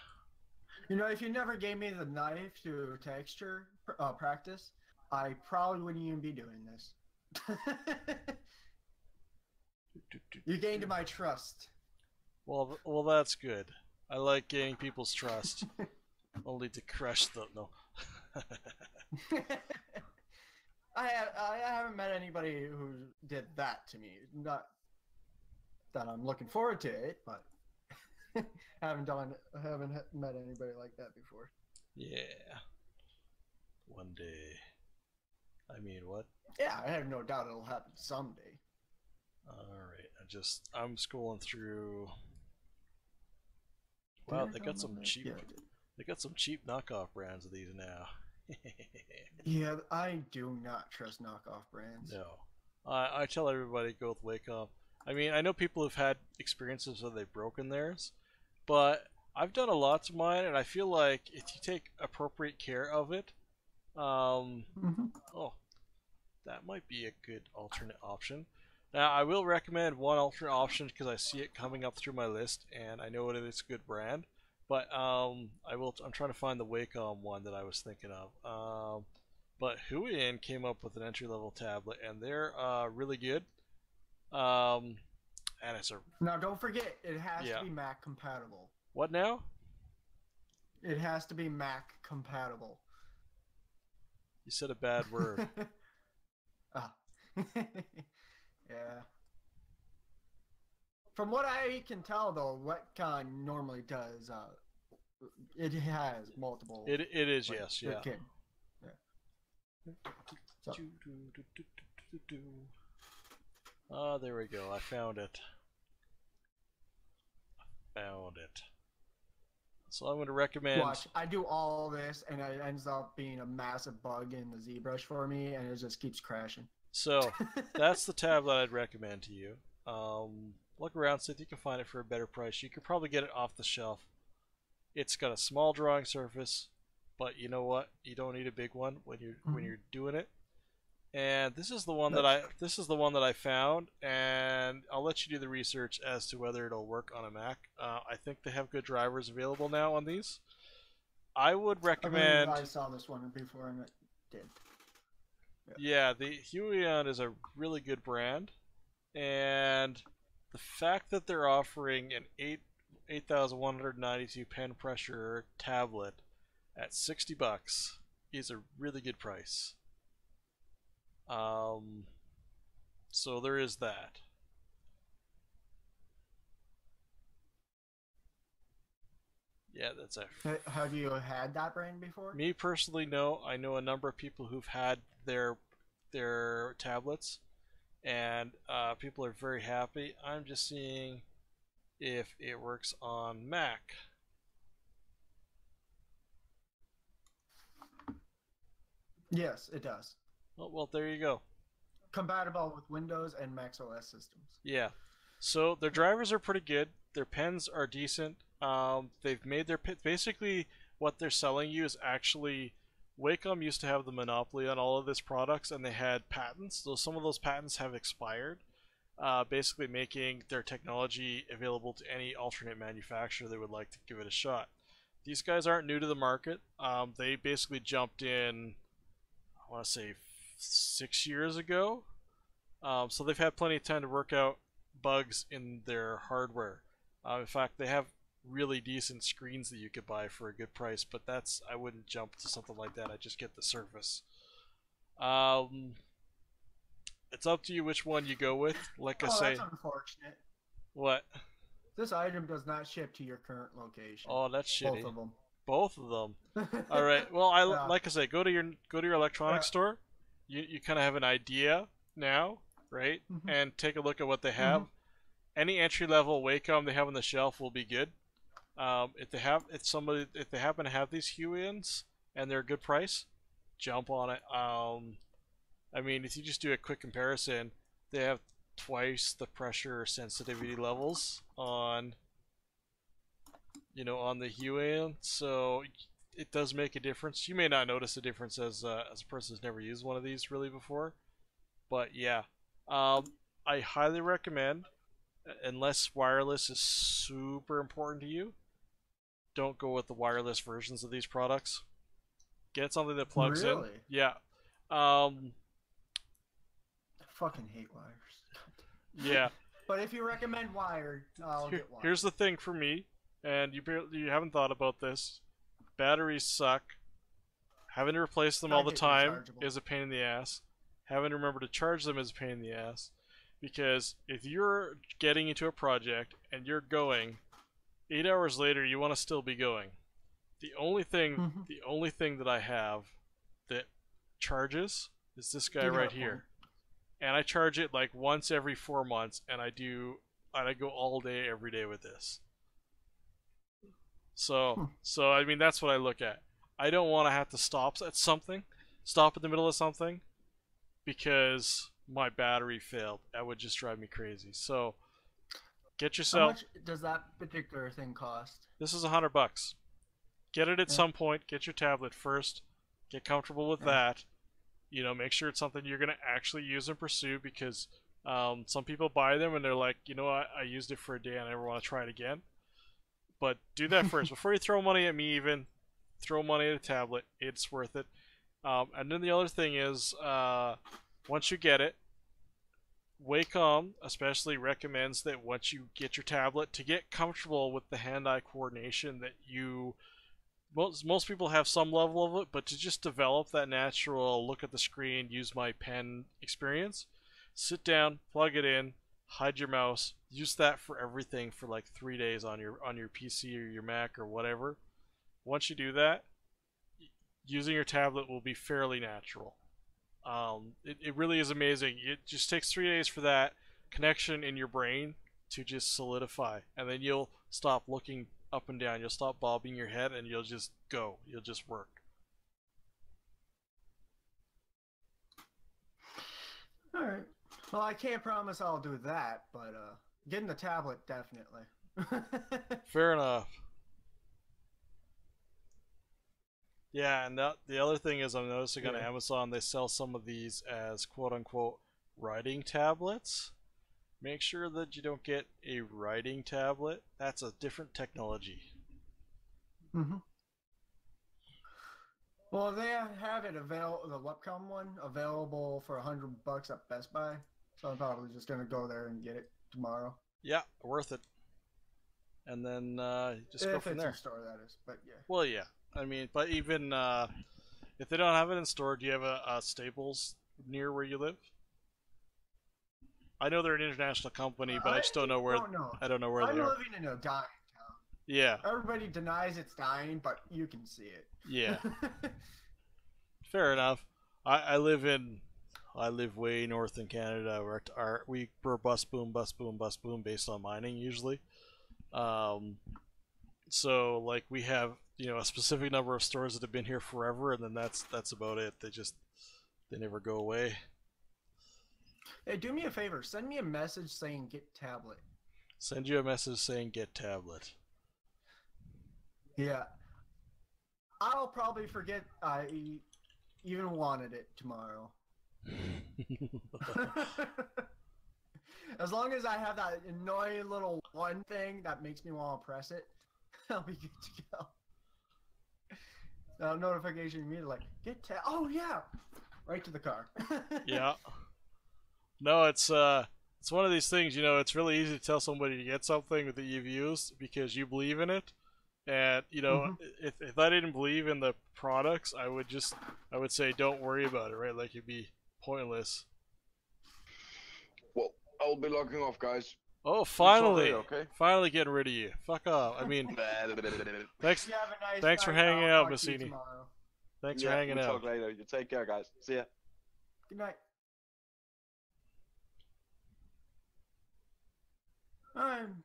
You know, if you never gave me the knife to texture practice, I probably wouldn't even be doing this. You gained my trust. Well, that's good. I like gaining people's trust, only to crush them. No. I haven't met anybody who did that to me. Not that I'm looking forward to it, but I haven't met anybody like that before. Yeah. One day. I mean, what? Yeah, I have no doubt it'll happen someday. Alright, I'm scrolling through. Wow, they got some cheap. Yeah. They got some cheap knockoff brands of these now. Yeah, I do not trust knockoff brands. No, I tell everybody go with Wacom. I mean, I know people have had experiences where they've broken theirs, but I've done a lot to mine, and I feel like if you take appropriate care of it, oh, that might be a good alternate option. Now, I will recommend one alternate option because I see it coming up through my list, and I know it is a good brand. But I'm trying to find the Wacom one that I was thinking of. But Huion came up with an entry-level tablet, and they're really good. And it's a now don't forget it has to be Mac compatible. What now? It has to be Mac compatible. You said a bad word. Yeah. From what I can tell, though, Wacom normally does. It has multiple. It is, like, yes, yeah. So. There we go. I found it. So I'm going to recommend. Watch, I do all this, and it ends up being a massive bug in the ZBrush for me, and it just keeps crashing. So that's the tablet I'd recommend to you. Look around, see if you can find it for a better price. You could probably get it off the shelf. It's got a small drawing surface, but you know what? You don't need a big one when you're doing it. And this is the one that I found, and I'll let you do the research as to whether it'll work on a Mac. I think they have good drivers available now on these. I would recommend. I saw this one before and it did. Yeah, the Huion is a really good brand, and the fact that they're offering an 8,192 pen pressure tablet at $60 is a really good price. So there is that. Yeah, that's it. Have you had that brand before? Me personally, no. I know a number of people who've had their tablets, and people are very happy. I'm just seeing if it works on Mac. Yes, it does. Oh, well, there you go. Compatible with Windows and Mac OS systems. Yeah. So their drivers are pretty good. Their pens are decent. They've made their basically what they're selling you is actually Wacom used to have the monopoly on all of these products, and they had patents. So some of those patents have expired. basically making their technology available to any alternate manufacturer that would like to give it a shot. These guys aren't new to the market. They basically jumped in, I want to say, 6 years ago. So they've had plenty of time to work out bugs in their hardware. In fact, they have really decent screens that you could buy for a good price, but I wouldn't jump to something like that. I just get the Surface. It's up to you which one you go with. Like I say, that's unfortunate. what? This item does not ship to your current location. Oh, that's shitty. Both of them. Both of them. All right. Well, like I say, go to your electronics store. You kind of have an idea now, right? And take a look at what they have. Any entry level Wacom they have on the shelf will be good. If they happen to have these Hue-ins and they're a good price, jump on it. I mean, if you just do a quick comparison, they have twice the pressure sensitivity levels on the Hue-in, so it does make a difference. You may not notice a difference as a person who's never used one of these really before, but yeah, I highly recommend, unless wireless is super important to you, don't go with the wireless versions of these products. Get something that plugs in. Yeah. I fucking hate wires. Yeah. But if you recommend wired, I'll get wired. Here's the thing for me, and you haven't thought about this. Batteries suck. Having to replace them all the time is a pain in the ass. Having to remember to charge them is a pain in the ass. Because if you're getting into a project and you're going, 8 hours later you want to still be going. The only thing that I have that charges is this guy right here. And I charge it like once every 4 months, and I go all day every day with this. So I mean, that's what I look at. I don't want to have to stop in the middle of something because my battery failed. That would just drive me crazy. So get yourself. How much does that particular thing cost? This is $100. Get it at some point. Get your tablet first. Get comfortable with that. Make sure it's something you're going to actually use and pursue, because some people buy them and they're like, I used it for a day and I never want to try it again. But do that first. Before you throw money at me even, throw money at a tablet. It's worth it. And then the other thing is, once you get it, Wacom especially recommends that once you get your tablet, to get comfortable with the hand-eye coordination that most people have some level of it, but to just develop that natural look at the screen, use my pen experience, sit down, plug it in, hide your mouse, use that for everything for like 3 days on your PC or your Mac or whatever. Once you do that, using your tablet will be fairly natural. It really is amazing. It just takes 3 days for that connection in your brain to just solidify, and then you'll stop looking up and down. You'll stop bobbing your head and you'll just go. You'll just work. Alright. Well, I can't promise I'll do that, but getting the tablet, definitely. Fair enough. Yeah, and the other thing is, I'm noticing on Amazon they sell some of these as quote-unquote writing tablets. Make sure that you don't get a writing tablet. That's a different technology. Well, they have it available, the Webcom one, available for $100 at Best Buy. So I'm probably just going to go there and get it tomorrow. Yeah, worth it. And then just go from there. If it's in store, that is. But yeah. Well, yeah. I mean, but even if they don't have it in store, do you have a Staples near where you live? I know they're an international company, but I just don't know where. I don't know where they are. I'm living in a dying town. Yeah. Everybody denies it's dying, but you can see it. Yeah. Fair enough. I live way north in Canada. We're bust boom based on mining usually. So like we have a specific number of stores that have been here forever, and then that's about it. They never go away. Hey, do me a favor. Send me a message saying get tablet. Send you a message saying get tablet. Yeah. I'll probably forget I even wanted it tomorrow. As long as I have that annoying little one thing that makes me want to press it, I'll be good to go. Notification immediately like, oh yeah! Right to the car. Yeah. No, it's one of these things, you know, it's really easy to tell somebody to get something that you've used because you believe in it. And, you know, if I didn't believe in the products, I would say don't worry about it, right? Like it'd be pointless. Well, I'll be logging off, guys. Oh, Sorry, finally. okay? Finally getting rid of you. Fuck off. I mean, thanks You have a nice thanks for night. hanging I'll out, talk to you Massini. tomorrow. Thanks for hanging we'll out. talk later. You take care, guys. See ya. Good night. I'm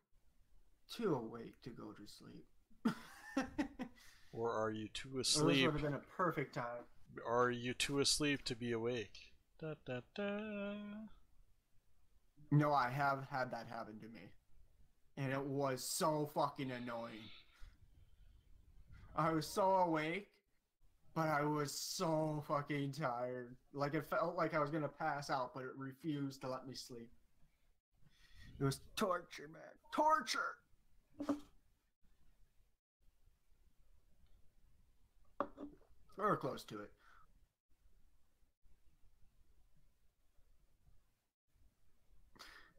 too awake to go to sleep. Or are you too This asleep? would have been a perfect time. Are you too asleep to be awake? Da, da, da. No, I have had that happen to me. And it was so fucking annoying. I was so awake, but I was so fucking tired. Like it felt like I was gonna pass out, but it refused to let me sleep. It was torture, man. Torture! Or close to it.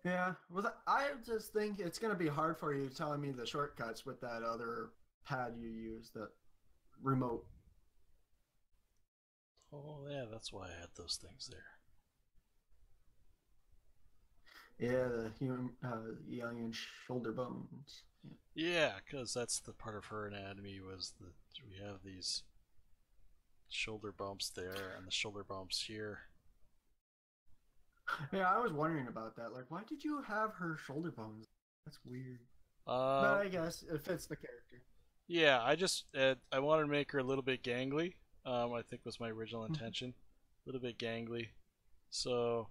Yeah, I just think it's gonna be hard for you telling me the shortcuts with that other pad you use, the remote. Oh yeah, that's why I had those things there. Yeah, the young shoulder bones. Yeah, because that's the part of her anatomy was that we have these shoulder bumps there and the shoulder bumps here. Yeah, I was wondering about that. Like, why did you have her shoulder bones? That's weird. But I guess it fits the character. Yeah, I wanted to make her a little bit gangly. I think was my original intention, a little bit gangly. So,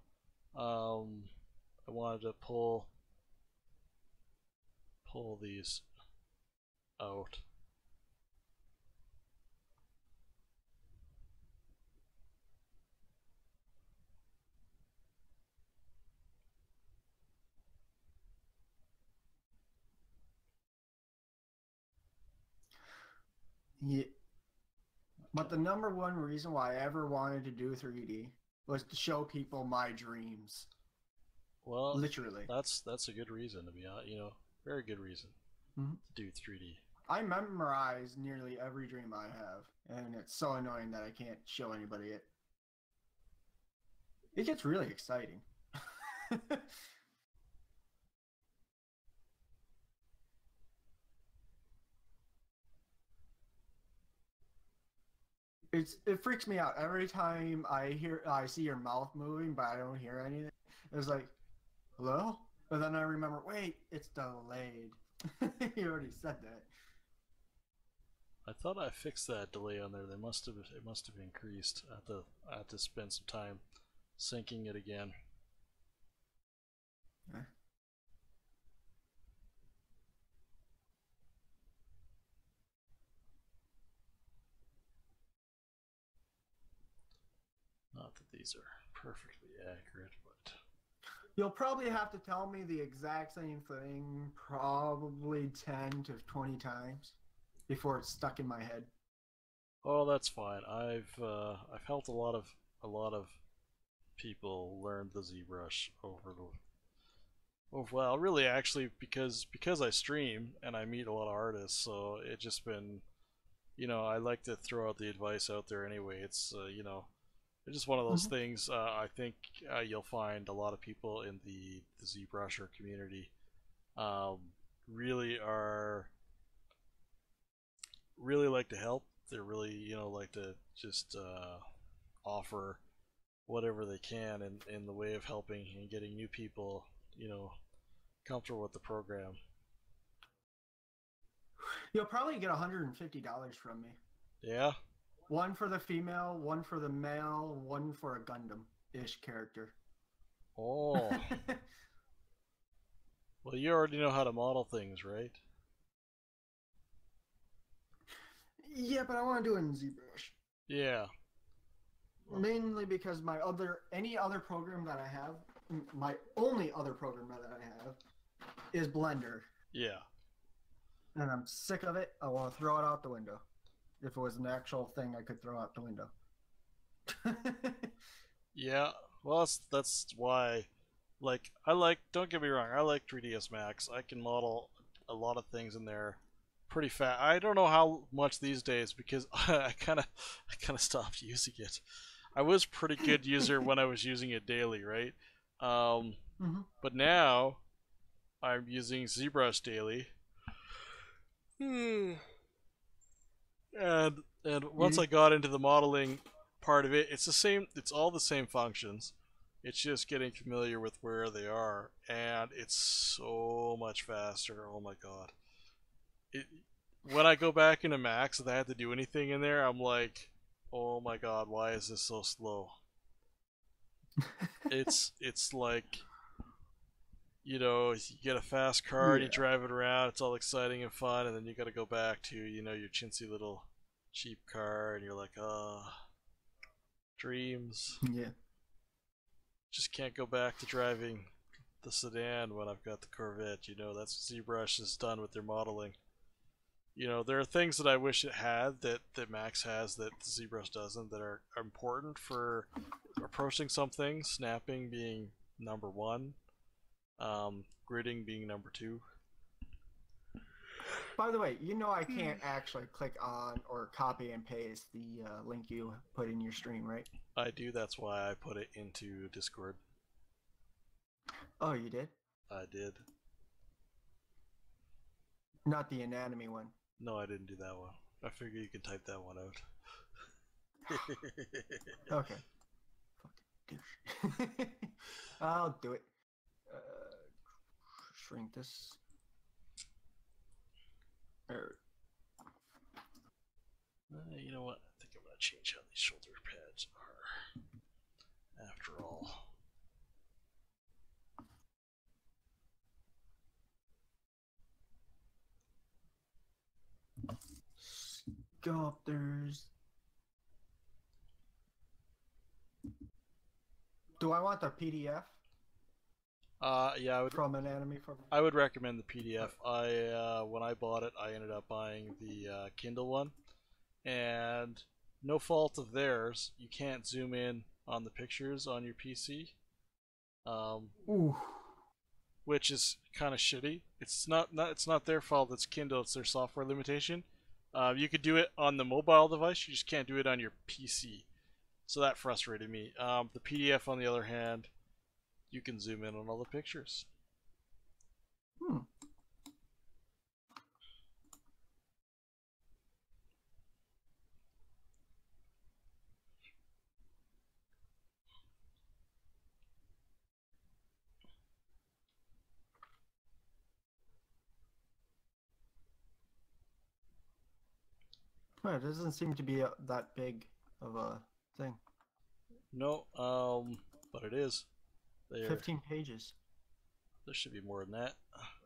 I wanted to pull these out. Yeah. But the number one reason why I ever wanted to do 3D was to show people my dreams. Well, literally. That's a good reason to be honest. You know, very good reason to do 3D. I memorize nearly every dream I have, and it's so annoying that I can't show anybody it. It gets really exciting. It freaks me out every time I see your mouth moving, but I don't hear anything. It's like, hello? But then I remember, wait, it's delayed. You already said that. I thought I fixed that delay on there. It must have increased. I have to spend some time syncing it again. Not that these are perfectly accurate, but you'll probably have to tell me the exact same thing probably 10 to 20 times before it's stuck in my head. Oh, that's fine. I've helped a lot of people learn the ZBrush well, really actually because I stream and I meet a lot of artists, so it's just been, you know, I like to throw out the advice out there anyway. It's you know, it's just one of those things. I think you'll find a lot of people in the ZBrusher community really like to help. They're really, you know, like to just offer whatever they can in the way of helping and getting new people, you know, comfortable with the program. You'll probably get $150 from me. Yeah? One for the female, one for the male, one for a Gundam-ish character. Oh. Well, you already know how to model things, right? Yeah, but I want to do it in ZBrush. Yeah. Mainly because any other program that I have my only other program that I have is Blender, Yeah. and I'm sick of it. I want to throw it out the window. If it was an actual thing, I could throw out the window. Yeah. Well, that's why. Like, I like. Don't get me wrong. I like 3ds Max. I can model a lot of things in there pretty fast. I don't know how much these days because I kind of stopped using it. I was pretty good user when I was using it daily, right? But now I'm using ZBrush daily. And once I got into the modeling part of it, it's the same. It's all the same functions. It's just getting familiar with where they are, and it's so much faster. Oh my god! When I go back into Max and I have to do anything in there, I'm like, oh my god, why is this so slow? It's like, you know, you get a fast car and you drive it around, it's all exciting and fun, and then you got to go back to, you know, your chintzy little cheap car, and you're like, dreams. Yeah. Just can't go back to driving the sedan when I've got the Corvette. You know, that's what ZBrush has done with their modeling. You know, there are things that I wish it had that Max has that ZBrush doesn't, that are important for approaching something. Snapping being number one, gridding being number two. By the way, you know I can't actually click on or copy and paste the link you put in your stream, right? I do. That's why I put it into Discord. Oh, you did? I did. Not the anatomy one. No, I didn't do that one. I figure you can type that one out. Okay. Fucking douche. I'll do it. Shrink this. You know what? I think I'm gonna change how these shoulder pads are. After all. Sculptors. Do I want the PDF? Yeah, from Anatomy I would recommend the PDF. When I bought it, I ended up buying the Kindle one, and no fault of theirs, you can't zoom in on the pictures on your PC, Ooh. which is kind of shitty. It's not their fault. It's Kindle. It's their software limitation. You could do it on the mobile device. You just can't do it on your PC. So that frustrated me. The PDF, on the other hand, you can zoom in on all the pictures. Well, it doesn't seem to be that big of a thing. No, but it is. 15 pages. There should be more than that.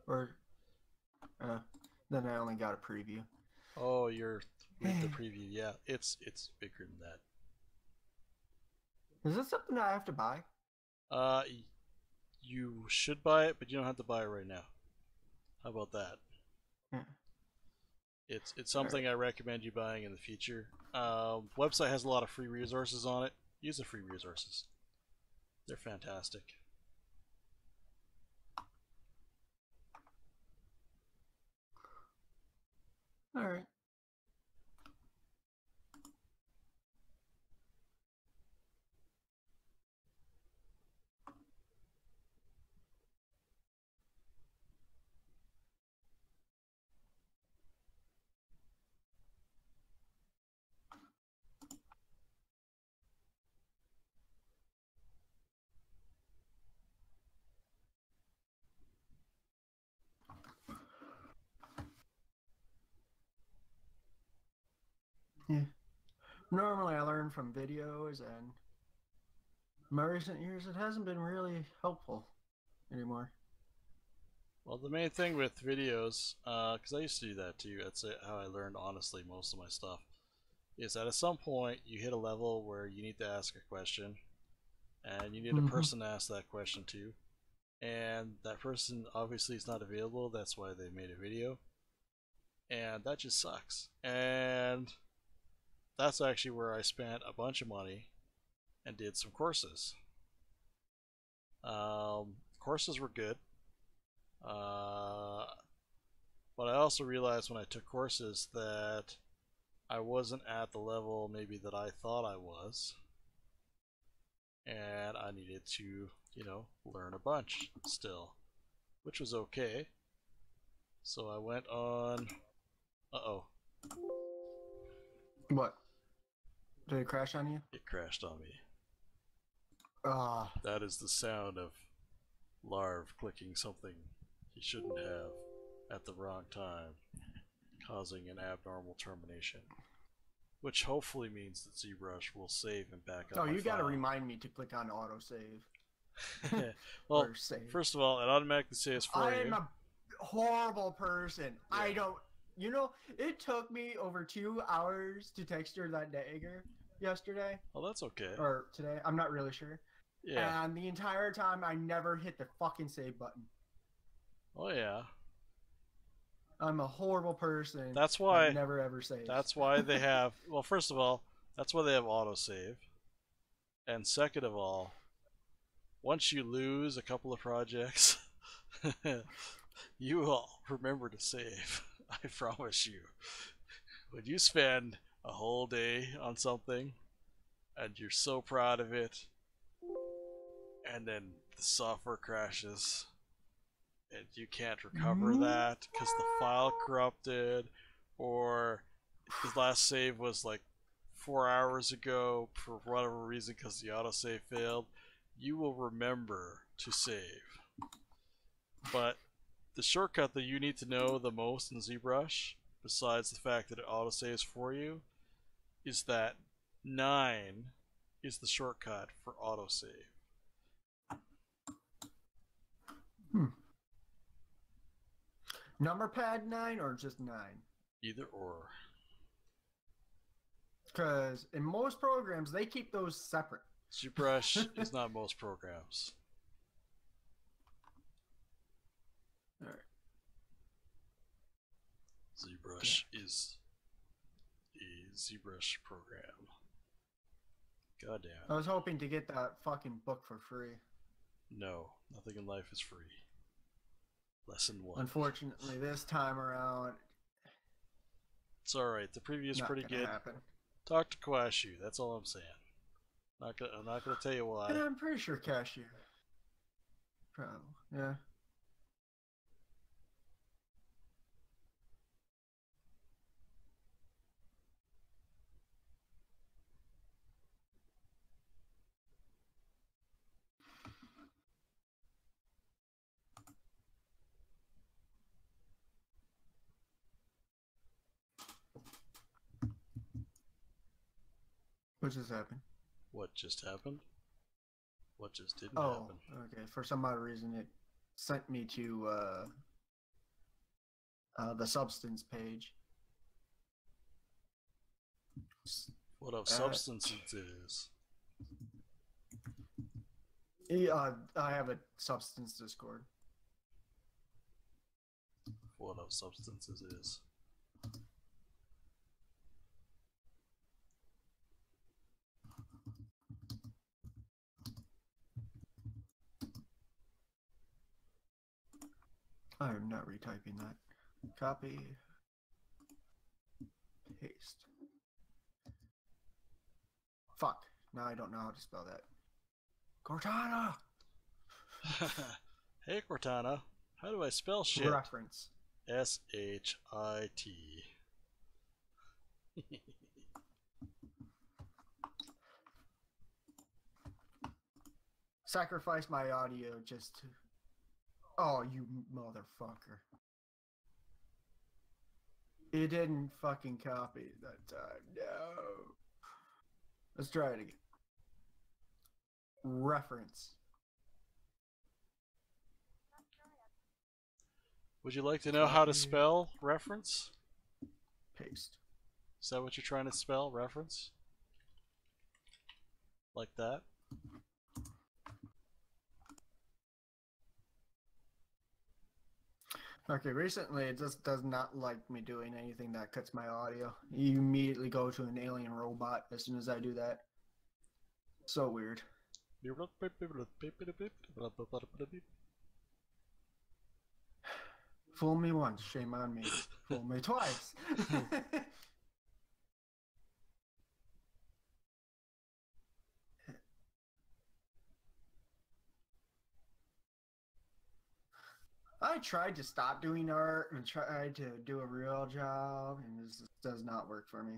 Or, then I only got a preview. Oh, you're with the preview. Yeah, it's bigger than that. Is this something I have to buy? You should buy it, but you don't have to buy it right now. How about that? Yeah. It's something I recommend you buying in the future. Website has a lot of free resources on it. Use the free resources. They're fantastic. All right. Yeah. Normally I learn from videos, and in my recent years it hasn't been really helpful anymore. Well, the main thing with videos, because I used to do that too, that's how I learned, honestly, most of my stuff, is that at some point you hit a level where you need to ask a question, and you need a person to ask that question to. And that person obviously is not available, that's why they made a video. And that just sucks. And that's actually where I spent a bunch of money and did some courses. Courses were good. But I also realized when I took courses that I wasn't at the level maybe that I thought I was. And I needed to, you know, learn a bunch still, which was okay. So I went on. Uh-oh. What? Did it crash on you? It crashed on me. Ah. That is the sound of Larv clicking something he shouldn't have at the wrong time, causing an abnormal termination. Which hopefully means that ZBrush will save and back up. Oh, my you gotta file. remind me to click on autosave. Well, Or save. first of all, it automatically saves for I you. am a horrible person. Yeah. I don't. You know, it took me over 2 hours to text her that dagger yesterday Oh, that's okay. or today. I'm not really sure. Yeah. And the entire time, I never hit the fucking save button. Oh yeah. I'm a horrible person. That's why. That never ever saves. That's why they have. Well, first of all, that's why they have autosave. And second of all, once you lose a couple of projects, you will remember to save. I promise you. When you spend a whole day on something and you're so proud of it, and then the software crashes and you can't recover that because the file corrupted, or the last save was like 4 hours ago for whatever reason because the autosave failed, you will remember to save. But the shortcut that you need to know the most in ZBrush, besides the fact that it autosaves for you, is that 9 is the shortcut for autosave. Number pad 9 or just 9? Either or. Because in most programs, they keep those separate. ZBrush is not most programs. All right. ZBrush is a ZBrush program. Goddamn. I was hoping to get that fucking book for free. No, nothing in life is free. Lesson 1. Unfortunately, this time around, It's alright, the preview's not pretty gonna good. happen. Talk to Kwashu, that's all I'm saying. I'm not gonna tell you why. Yeah, I'm pretty sure cashier. Probably, yeah. What just happened? What just happened? What just didn't Oh, happen? okay. For some odd reason, it sent me to the substance page. What of substances is? Yeah, I have a substance Discord. What of substances is? I am not retyping that. Copy. Paste. Fuck. Now I don't know how to spell that. Cortana! Hey Cortana, how do I spell shit? Reference. S-H-I-T. Sacrifice my audio just to... Oh, you motherfucker. It didn't fucking copy that time. No. Let's try it again. Reference. Would you like to know how to spell reference? Paste. Is that what you're trying to spell? Reference? Like that? Okay, recently it just does not like me doing anything that cuts my audio. You immediately go to an alien robot as soon as I do that. So weird. Fool me once, shame on me. Fool me twice. I tried to stop doing art and tried to do a real job, and this just does not work for me.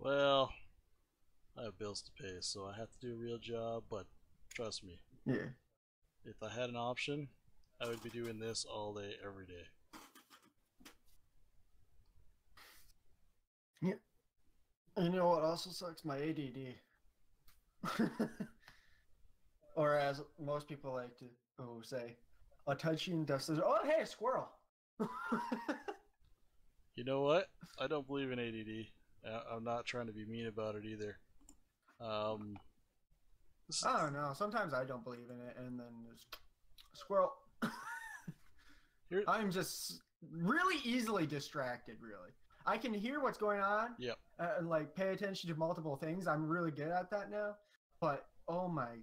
Well, I have bills to pay, so I have to do a real job, but trust me, Yeah. if I had an option, I would be doing this all day, every day. Yeah. And you know what also sucks? My ADD. Or as most people like to say, attention deficit. Oh, hey, a squirrel. You know what? I don't believe in ADD. I'm not trying to be mean about it either. I don't know. Sometimes I don't believe in it, and then there's squirrel. Here, I'm just really easily distracted. Really, I can hear what's going on. Yep. And like pay attention to multiple things. I'm really good at that now. But oh my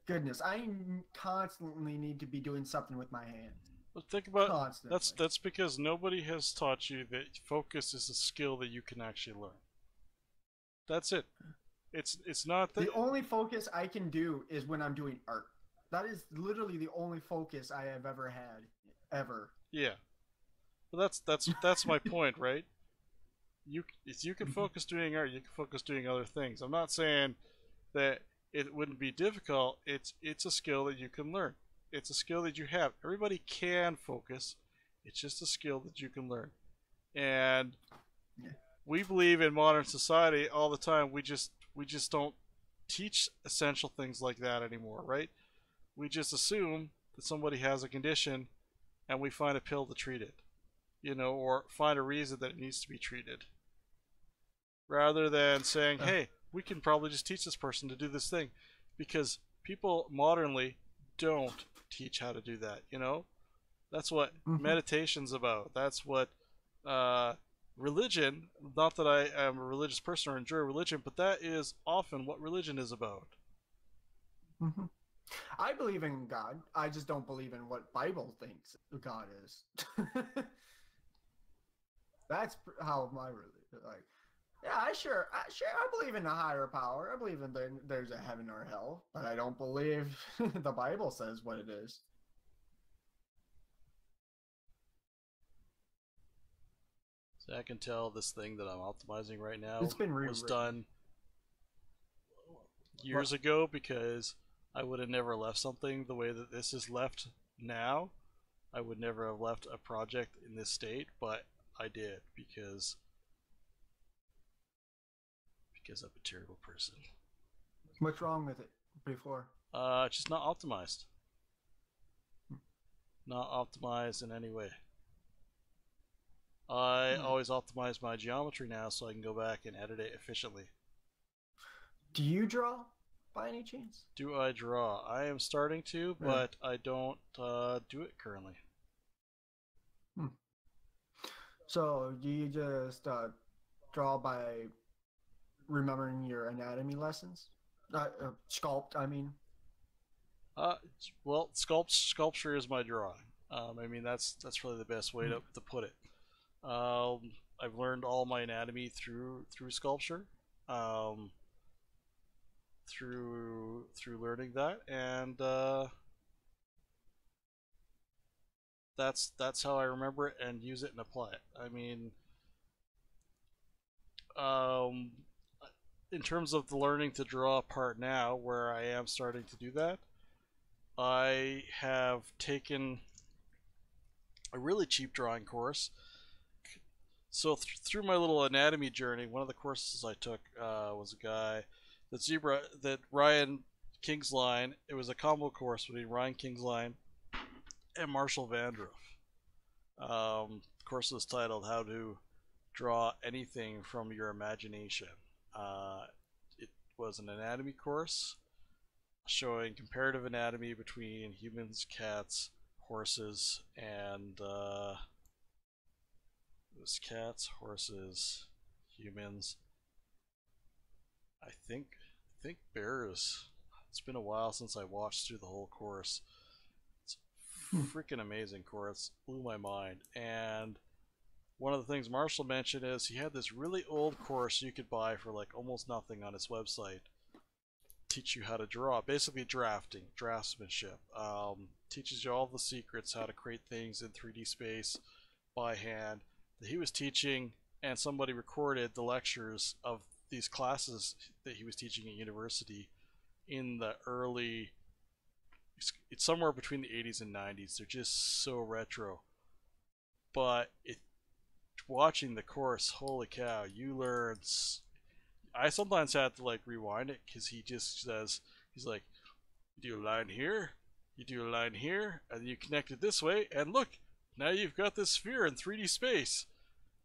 goodness, I constantly need to be doing something with my hand. but think about Constantly. that's because nobody has taught you that focus is a skill that you can actually learn. That's it. It's not that The only focus I can do is when I'm doing art. That is literally the only focus I have ever had, ever. yeah. But that's my point, right? You can focus doing art, you can focus doing other things. I'm not saying that it wouldn't be difficult. It's a skill that you can learn. It's a skill that you have. Everybody can focus. It's just a skill that you can learn. And Yeah. we believe in modern society all the time. We just don't teach essential things like that anymore, right? We just assume that somebody has a condition and we find a pill to treat it, or find a reason that it needs to be treated. Rather than saying, hey, we can probably just teach this person to do this thing. Because people modernly don't teach how to do that, That's what meditation's about. That's what religion, not that I am a religious person or enjoy religion, but that is often what religion is about. Mm-hmm. I believe in God. I just don't believe in what Bible thinks God is. That's how my religion. Like, yeah, I believe in a higher power. I believe in there's a heaven or hell, but I don't believe the Bible says what it is. So I can tell this thing that I'm optimizing right now It's been was done years ago, because I would have never left something the way that this is left now. I would never have left a project in this state, but I did because I'm a terrible person. What's wrong with it before? Just not optimized. Not optimized in any way. I always optimize my geometry now so I can go back and edit it efficiently. Do you draw by any chance? Do I draw? I am starting to, but I don't do it currently. So do you just draw by remembering your anatomy lessons? Sculpt, I mean. Well, sculpture is my drawing. I mean, that's really the best way to put it. I've learned all my anatomy through sculpture, through learning that, and that's how I remember it and use it and apply it. I mean, in terms of the learning to draw part now, where I am starting to do that, I have taken a really cheap drawing course. So through my little anatomy journey, one of the courses I took was a guy that Ryan Kingsline. It was a combo course between Ryan Kingsline and Marshall Vandruff. The course was titled "How to Draw Anything from Your Imagination." It was an anatomy course. showing comparative anatomy between humans, cats, horses, and it was cats, horses, humans. I think bears. It's been a while since I watched through the whole course. It's a freaking amazing course. Blew my mind. And one of the things Marshall mentioned is he had this really old course you could buy for like almost nothing on his website. Teach you how to draw, basically draftsmanship. Teaches you all the secrets, how to create things in 3D space by hand. That he was teaching, and somebody recorded the lectures of these classes that he was teaching at university in the early. It's somewhere between the 80s and 90s. They're just so retro. But watching the course, holy cow, you learn. I sometimes have to like rewind it because he just says, he's like, you do a line here, you do a line here, and you connect it this way, and look, now you've got this sphere in 3D space.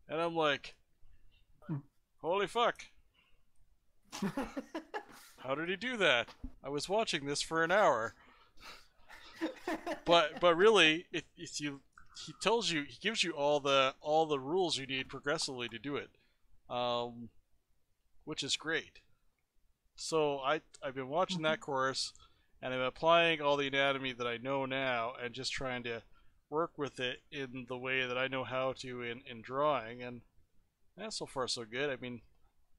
And I'm like, holy fuck. How did he do that? I was watching this for an hour. But really, if you, he tells you, he gives you all the rules you need progressively to do it, which is great. So I've been watching that course, and I'm applying all the anatomy that I know now, and just trying to work with it in the way that I know how to in drawing, and so far so good. I mean,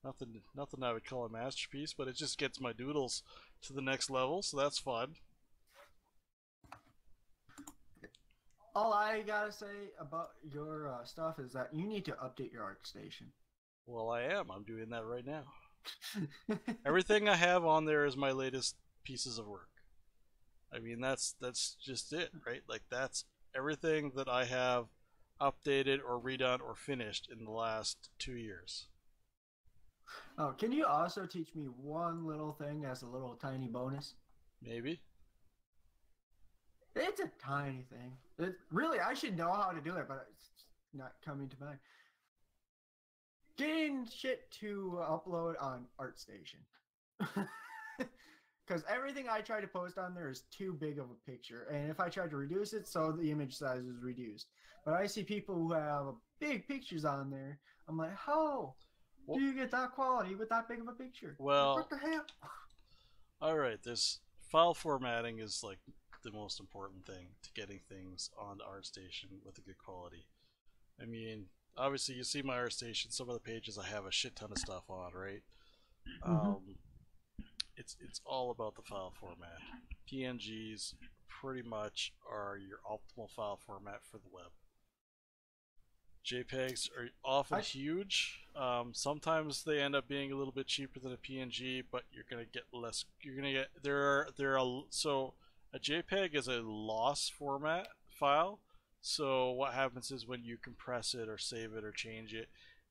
nothing I would call a masterpiece, but it just gets my doodles to the next level, so that's fun. All I gotta say about your stuff is that you need to update your ArtStation. Well, I am. I'm doing that right now. Everything I have on there is my latest pieces of work. I mean, that's just it, right? Like, that's everything that I have updated or redone or finished in the last 2 years. Oh, can you also teach me one little thing as a little tiny bonus? Maybe. It's a tiny thing. Really, I should know how to do it, but it's not coming to mind. Getting shit to upload on ArtStation. Because everything I try to post on there is too big of a picture. And if I try to reduce it, so the image size is reduced. But I see people who have big pictures on there. I'm like, how do you get that quality with that big of a picture? Well, what the hell? Alright, this file formatting is like the most important thing to getting things on ArtStation with a good quality. I mean, obviously you see my ArtStation, some of the pages I have a shit ton of stuff on, right? It's all about the file format. PNGs pretty much are your optimal file format for the web. JPEGs are often huge. Sometimes they end up being a little bit cheaper than a PNG, but you're gonna get less. You're gonna get so a JPEG is a loss format file. So what happens is when you compress it or save it or change it,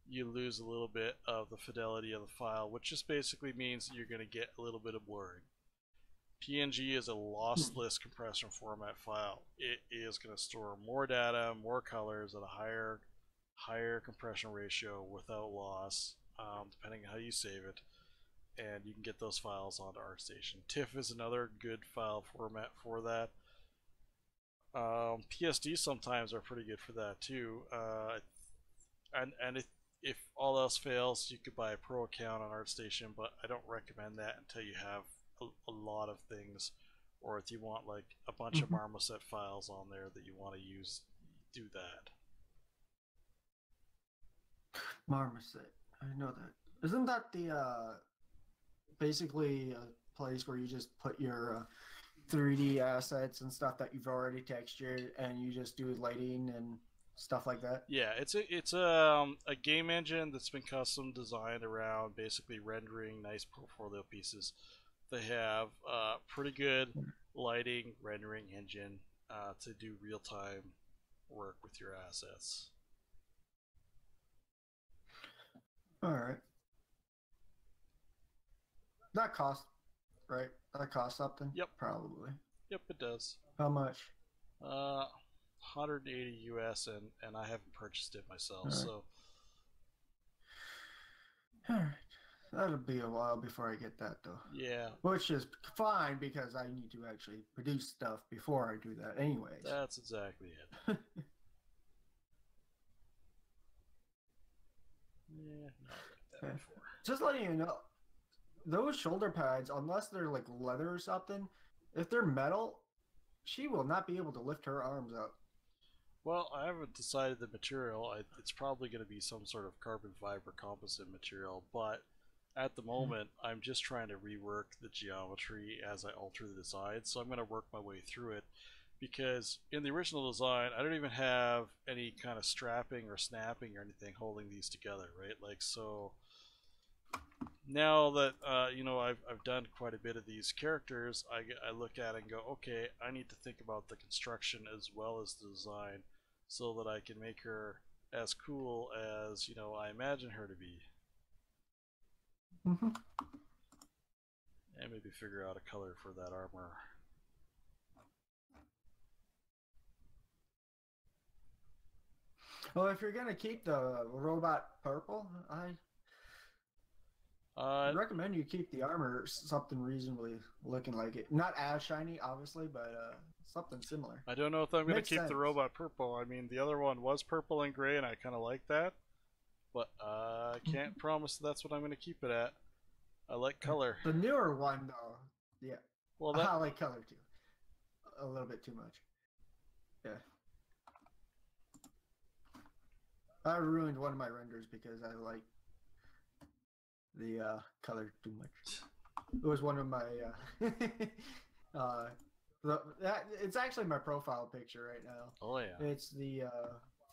you lose a little bit of the fidelity of the file, which just basically means that you're gonna get a little bit of blurring. PNG is a lossless compression format file. It is going to store more data, more colors at a higher compression ratio without loss, depending on how you save it, and you can get those files onto ArtStation. TIFF is another good file format for that. PSD sometimes are pretty good for that too, and if all else fails, you could buy a pro account on ArtStation, but I don't recommend that until you have a lot of things, or if you want like a bunch of marmoset files on there that you want to use, do that. Marmoset, I know that. Isn't that the basically a place where you just put your 3D assets and stuff that you've already textured, and you just do lighting and stuff like that? Yeah, it's a game engine that's been custom designed around basically rendering nice portfolio pieces. They have pretty good lighting rendering engine to do real-time work with your assets. All right. That costs, right? That costs something? Yep. Probably. Yep, it does. How much? 180 US, and I haven't purchased it myself, All right. so. All right. That'll be a while before I get that though. Yeah, Which is fine because I need to actually produce stuff before I do that anyways. that's exactly it. Yeah, not like that Okay. before. Just letting you know, those shoulder pads, unless they're like leather or something, if they're metal, she will not be able to lift her arms up. Well, I haven't decided the material. It's probably going to be some sort of carbon fiber composite material, but at the moment, I'm just trying to rework the geometry as I alter the design. So I'm going to work my way through it because in the original design, I don't even have any kind of strapping or snapping or anything holding these together, right? Like, so now that I've done quite a bit of these characters, I look at it and go, okay, I need to think about the construction as well as the design, so that I can make her as cool as I imagine her to be, Mm-hmm. and maybe figure out a color for that armor. Well, if you're gonna keep the robot purple, I recommend you keep the armor something reasonably looking like it. Not as shiny, obviously, but something similar. I don't know if I'm going to Makes keep sense. the robot purple. I mean, the other one was purple and gray, and I kind of like that, but I can't promise that's what I'm going to keep it at. I like color. The newer one, though, yeah, Well, that I like color too, a little bit too much. Yeah, I ruined one of my renders because I like the color too much. It was one of my it's actually my profile picture right now. Oh yeah. It's the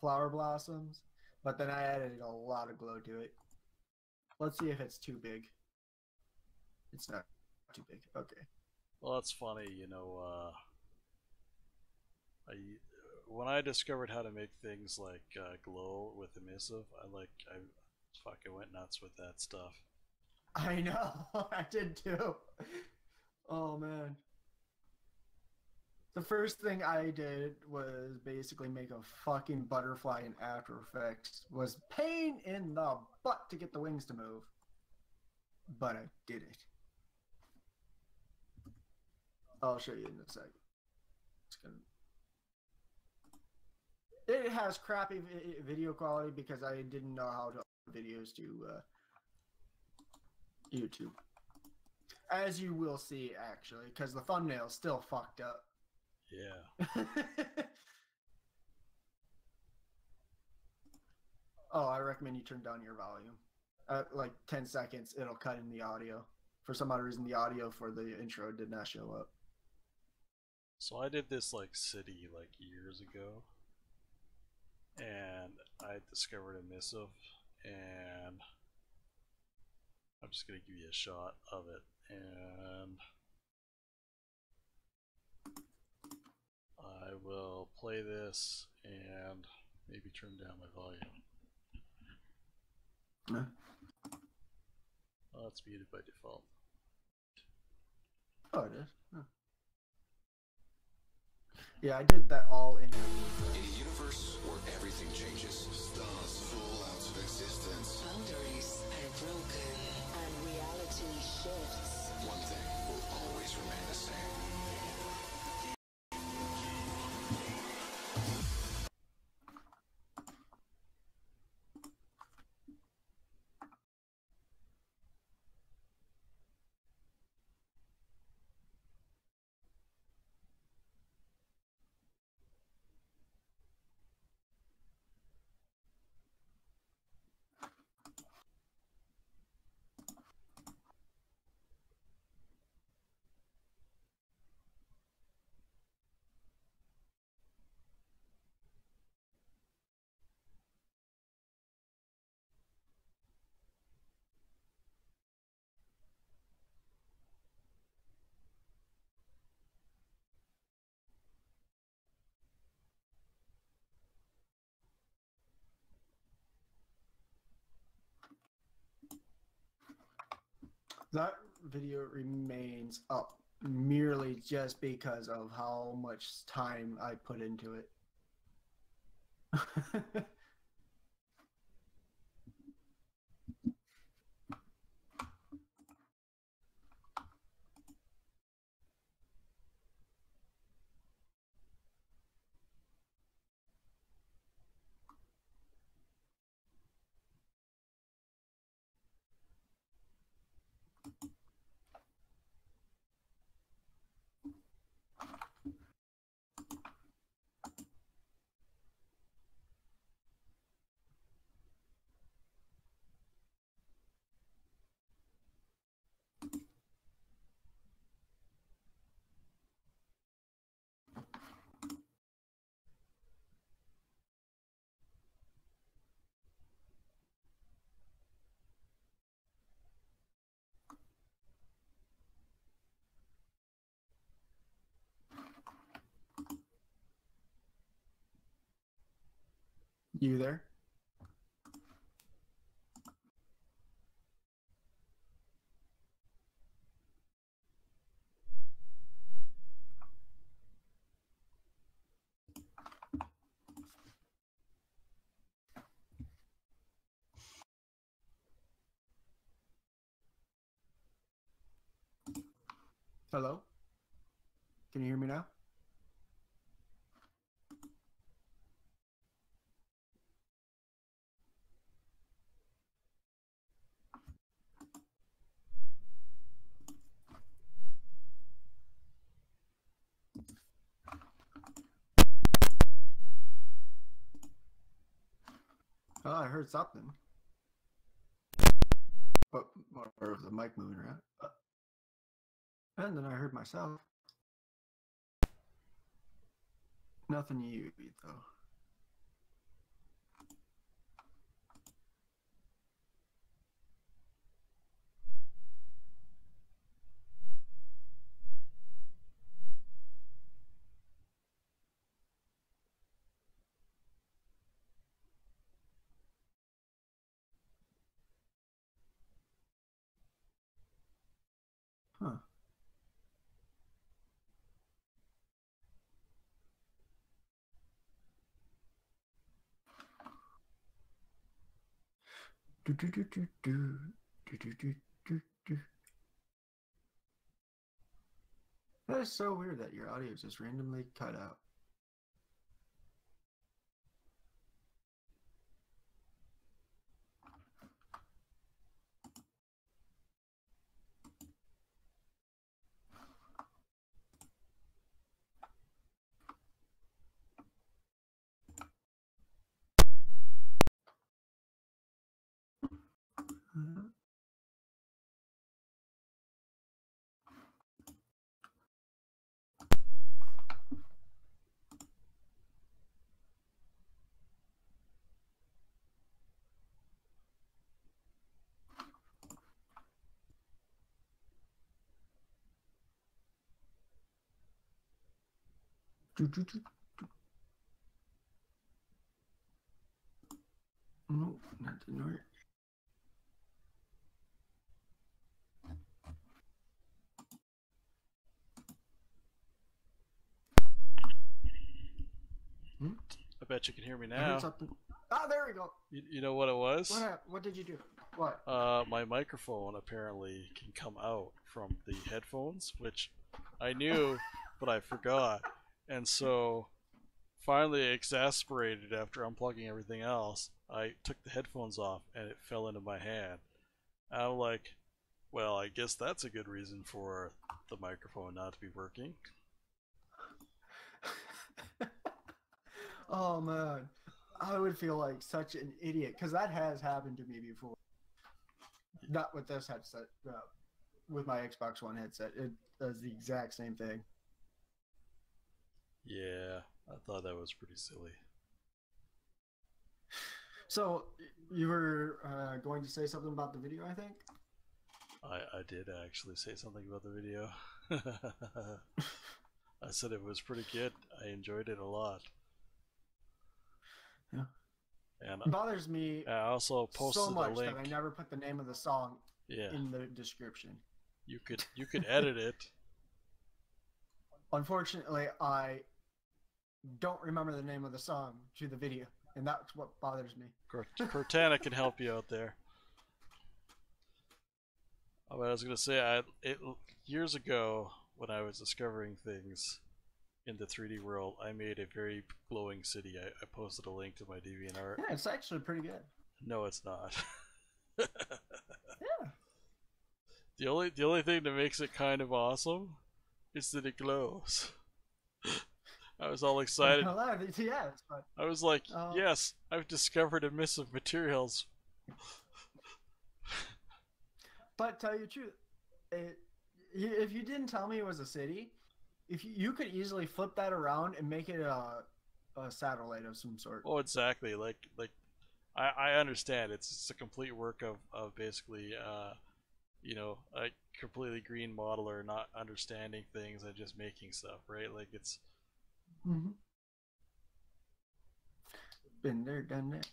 flower blossoms, but then I added a lot of glow to it. Let's see if it's too big. It's not too big. Okay. Well, that's funny, when I discovered how to make things like glow with emissive, I fucking went nuts with that stuff. I know. I did too. Oh man. The first thing I did was basically make a fucking butterfly in After Effects. Was pain in the butt to get the wings to move. But I did it. I'll show you in a second. It has crappy video quality because I didn't know how to upload videos to YouTube. As you will see, actually, because the thumbnail's still fucked up. Yeah. Oh, I recommend you turn down your volume. At like 10 seconds, it'll cut in the audio. For some odd reason, the audio for the intro did not show up. So I did this city years ago, and I discovered emissive, and I'm just gonna give you a shot of it, and I will play this and maybe turn down my volume. Oh, it's muted by default. Oh, it is. Huh. Yeah, I did that all in. In a universe where everything changes, stars fall out of existence. Boundaries are broken and reality shifts. One thing will always remain the same. That video remains up merely just because of how much time I put into it. You there? Hello? Can you hear me now? Oh, I heard something. But more of the mic moving around. And then I heard myself. Nothing you eat though. Huh. Do, do, do, do, do. Do, do, do, do, do. That is so weird that your audio is just randomly cut out. Do, do, do. No, not ignore it. I bet you can hear me I heard now. something. Ah, there we go. You know what it was? What happened? What did you do? What? My microphone apparently can come out from the headphones, which I knew, but I forgot. And so, finally exasperated after unplugging everything else, I took the headphones off and it fell into my hand. And I'm like, well, I guess that's a good reason for the microphone not to be working. Oh man, I would feel like such an idiot because that has happened to me before. Not with this headset, with my Xbox One headset. It does the exact same thing. Yeah, I thought that was pretty silly. So you were going to say something about the video, I think. I did actually say something about the video. I said it was pretty good. I enjoyed it a lot. Yeah. And It bothers me I also posted so much a link. that I never put the name of the song Yeah, in the description. you could edit it. Unfortunately, I don't remember the name of the song to the video, and that's what bothers me. Cortana can help you out there. But I was gonna say, years ago when I was discovering things in the 3D world, I made a very glowing city. I posted a link to my DeviantArt. Yeah, it's actually pretty good. No, it's not. Yeah. The only thing that makes it kind of awesome is that it glows. I was all excited. Yes, but I was like, yes, I've discovered emissive materials. but tell you the truth, if you didn't tell me it was a city, if you could easily flip that around and make it a satellite of some sort. Oh, exactly. Like I understand. It's just a complete work of basically, a completely green modeler not understanding things and just making stuff, right? Like it's. Mm-hmm. Been there, done that.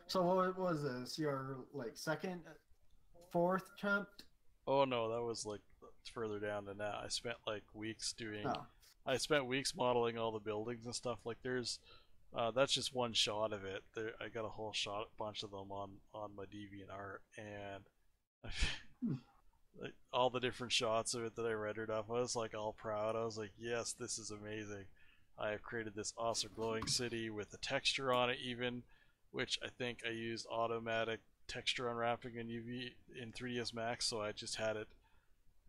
So what was this? Your like second, fourth attempt? Oh no, that was like further down than that. I spent like weeks doing. Oh. I spent weeks modeling all the buildings and stuff. Like there's, that's just one shot of it. There, I got a whole bunch of them on my DeviantArt, and like, all the different shots of it that I rendered up. I was like all proud. I was like, yes, this is amazing. I have created this awesome glowing city with a texture on it, even, which I think I used automatic texture unwrapping in 3ds Max, so I just had it,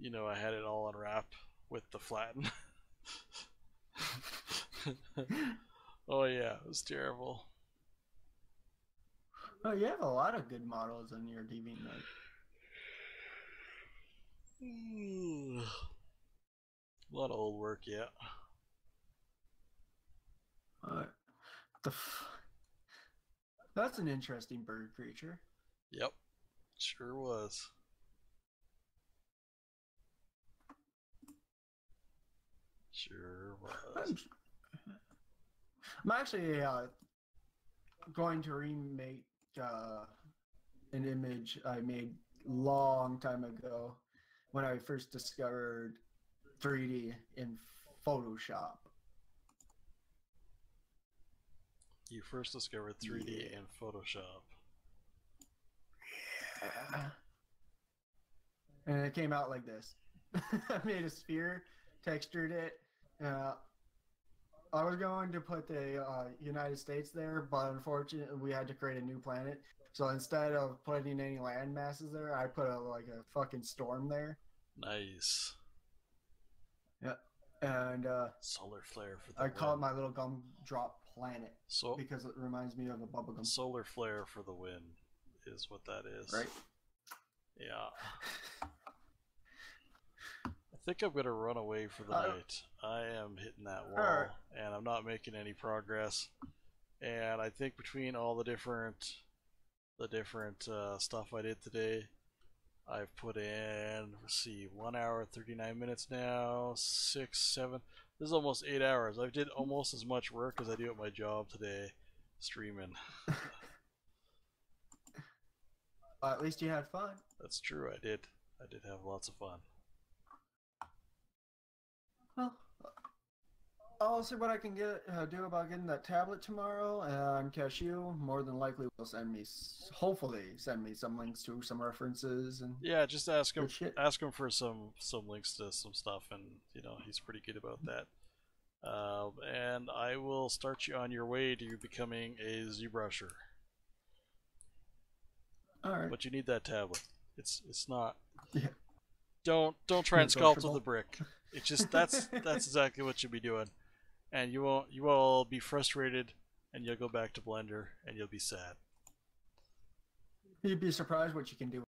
I had it all unwrap with the flatten. Oh yeah, it was terrible. Oh, you have a lot of good models in your DeviantArt. A lot of old work, yeah. That's an interesting bird creature. Yep, sure was. Sure was. I'm actually going to remake an image I made long time ago when I first discovered 3D in Photoshop. You first discovered 3D in Photoshop. And it came out like this. I made a sphere, textured it. I was going to put the United States there, but unfortunately we had to create a new planet. So instead of putting any land masses there, I put a fucking storm there. Nice. Yeah. And solar flare for the I win. call it my little gumdrop planet So because it reminds me of a bubblegum. Solar flare for the win is what that is. Right. Yeah. I think I'm gonna run away for the night. I am hitting that wall, and I'm not making any progress. And I think between all the different stuff I did today, I've put in, let's see, 1 hour 39 minutes now, 6, 7. This is almost 8 hours. I did almost as much work as I do at my job today, streaming. At least you had fun. That's true. I did have lots of fun. Well, I'll see what I can do about getting that tablet tomorrow, and Cashew more than likely will hopefully send me some links to some references and yeah, just ask him for some links to some stuff, and he's pretty good about that. And I will start you on your way to becoming a ZBrusher. All right. But you need that tablet. It's not. Yeah. Don't try and sculpt with the brick. It's just that's exactly what you'll be doing, and you will be frustrated, and you'll go back to Blender, and you'll be sad. You'd be surprised what you can do.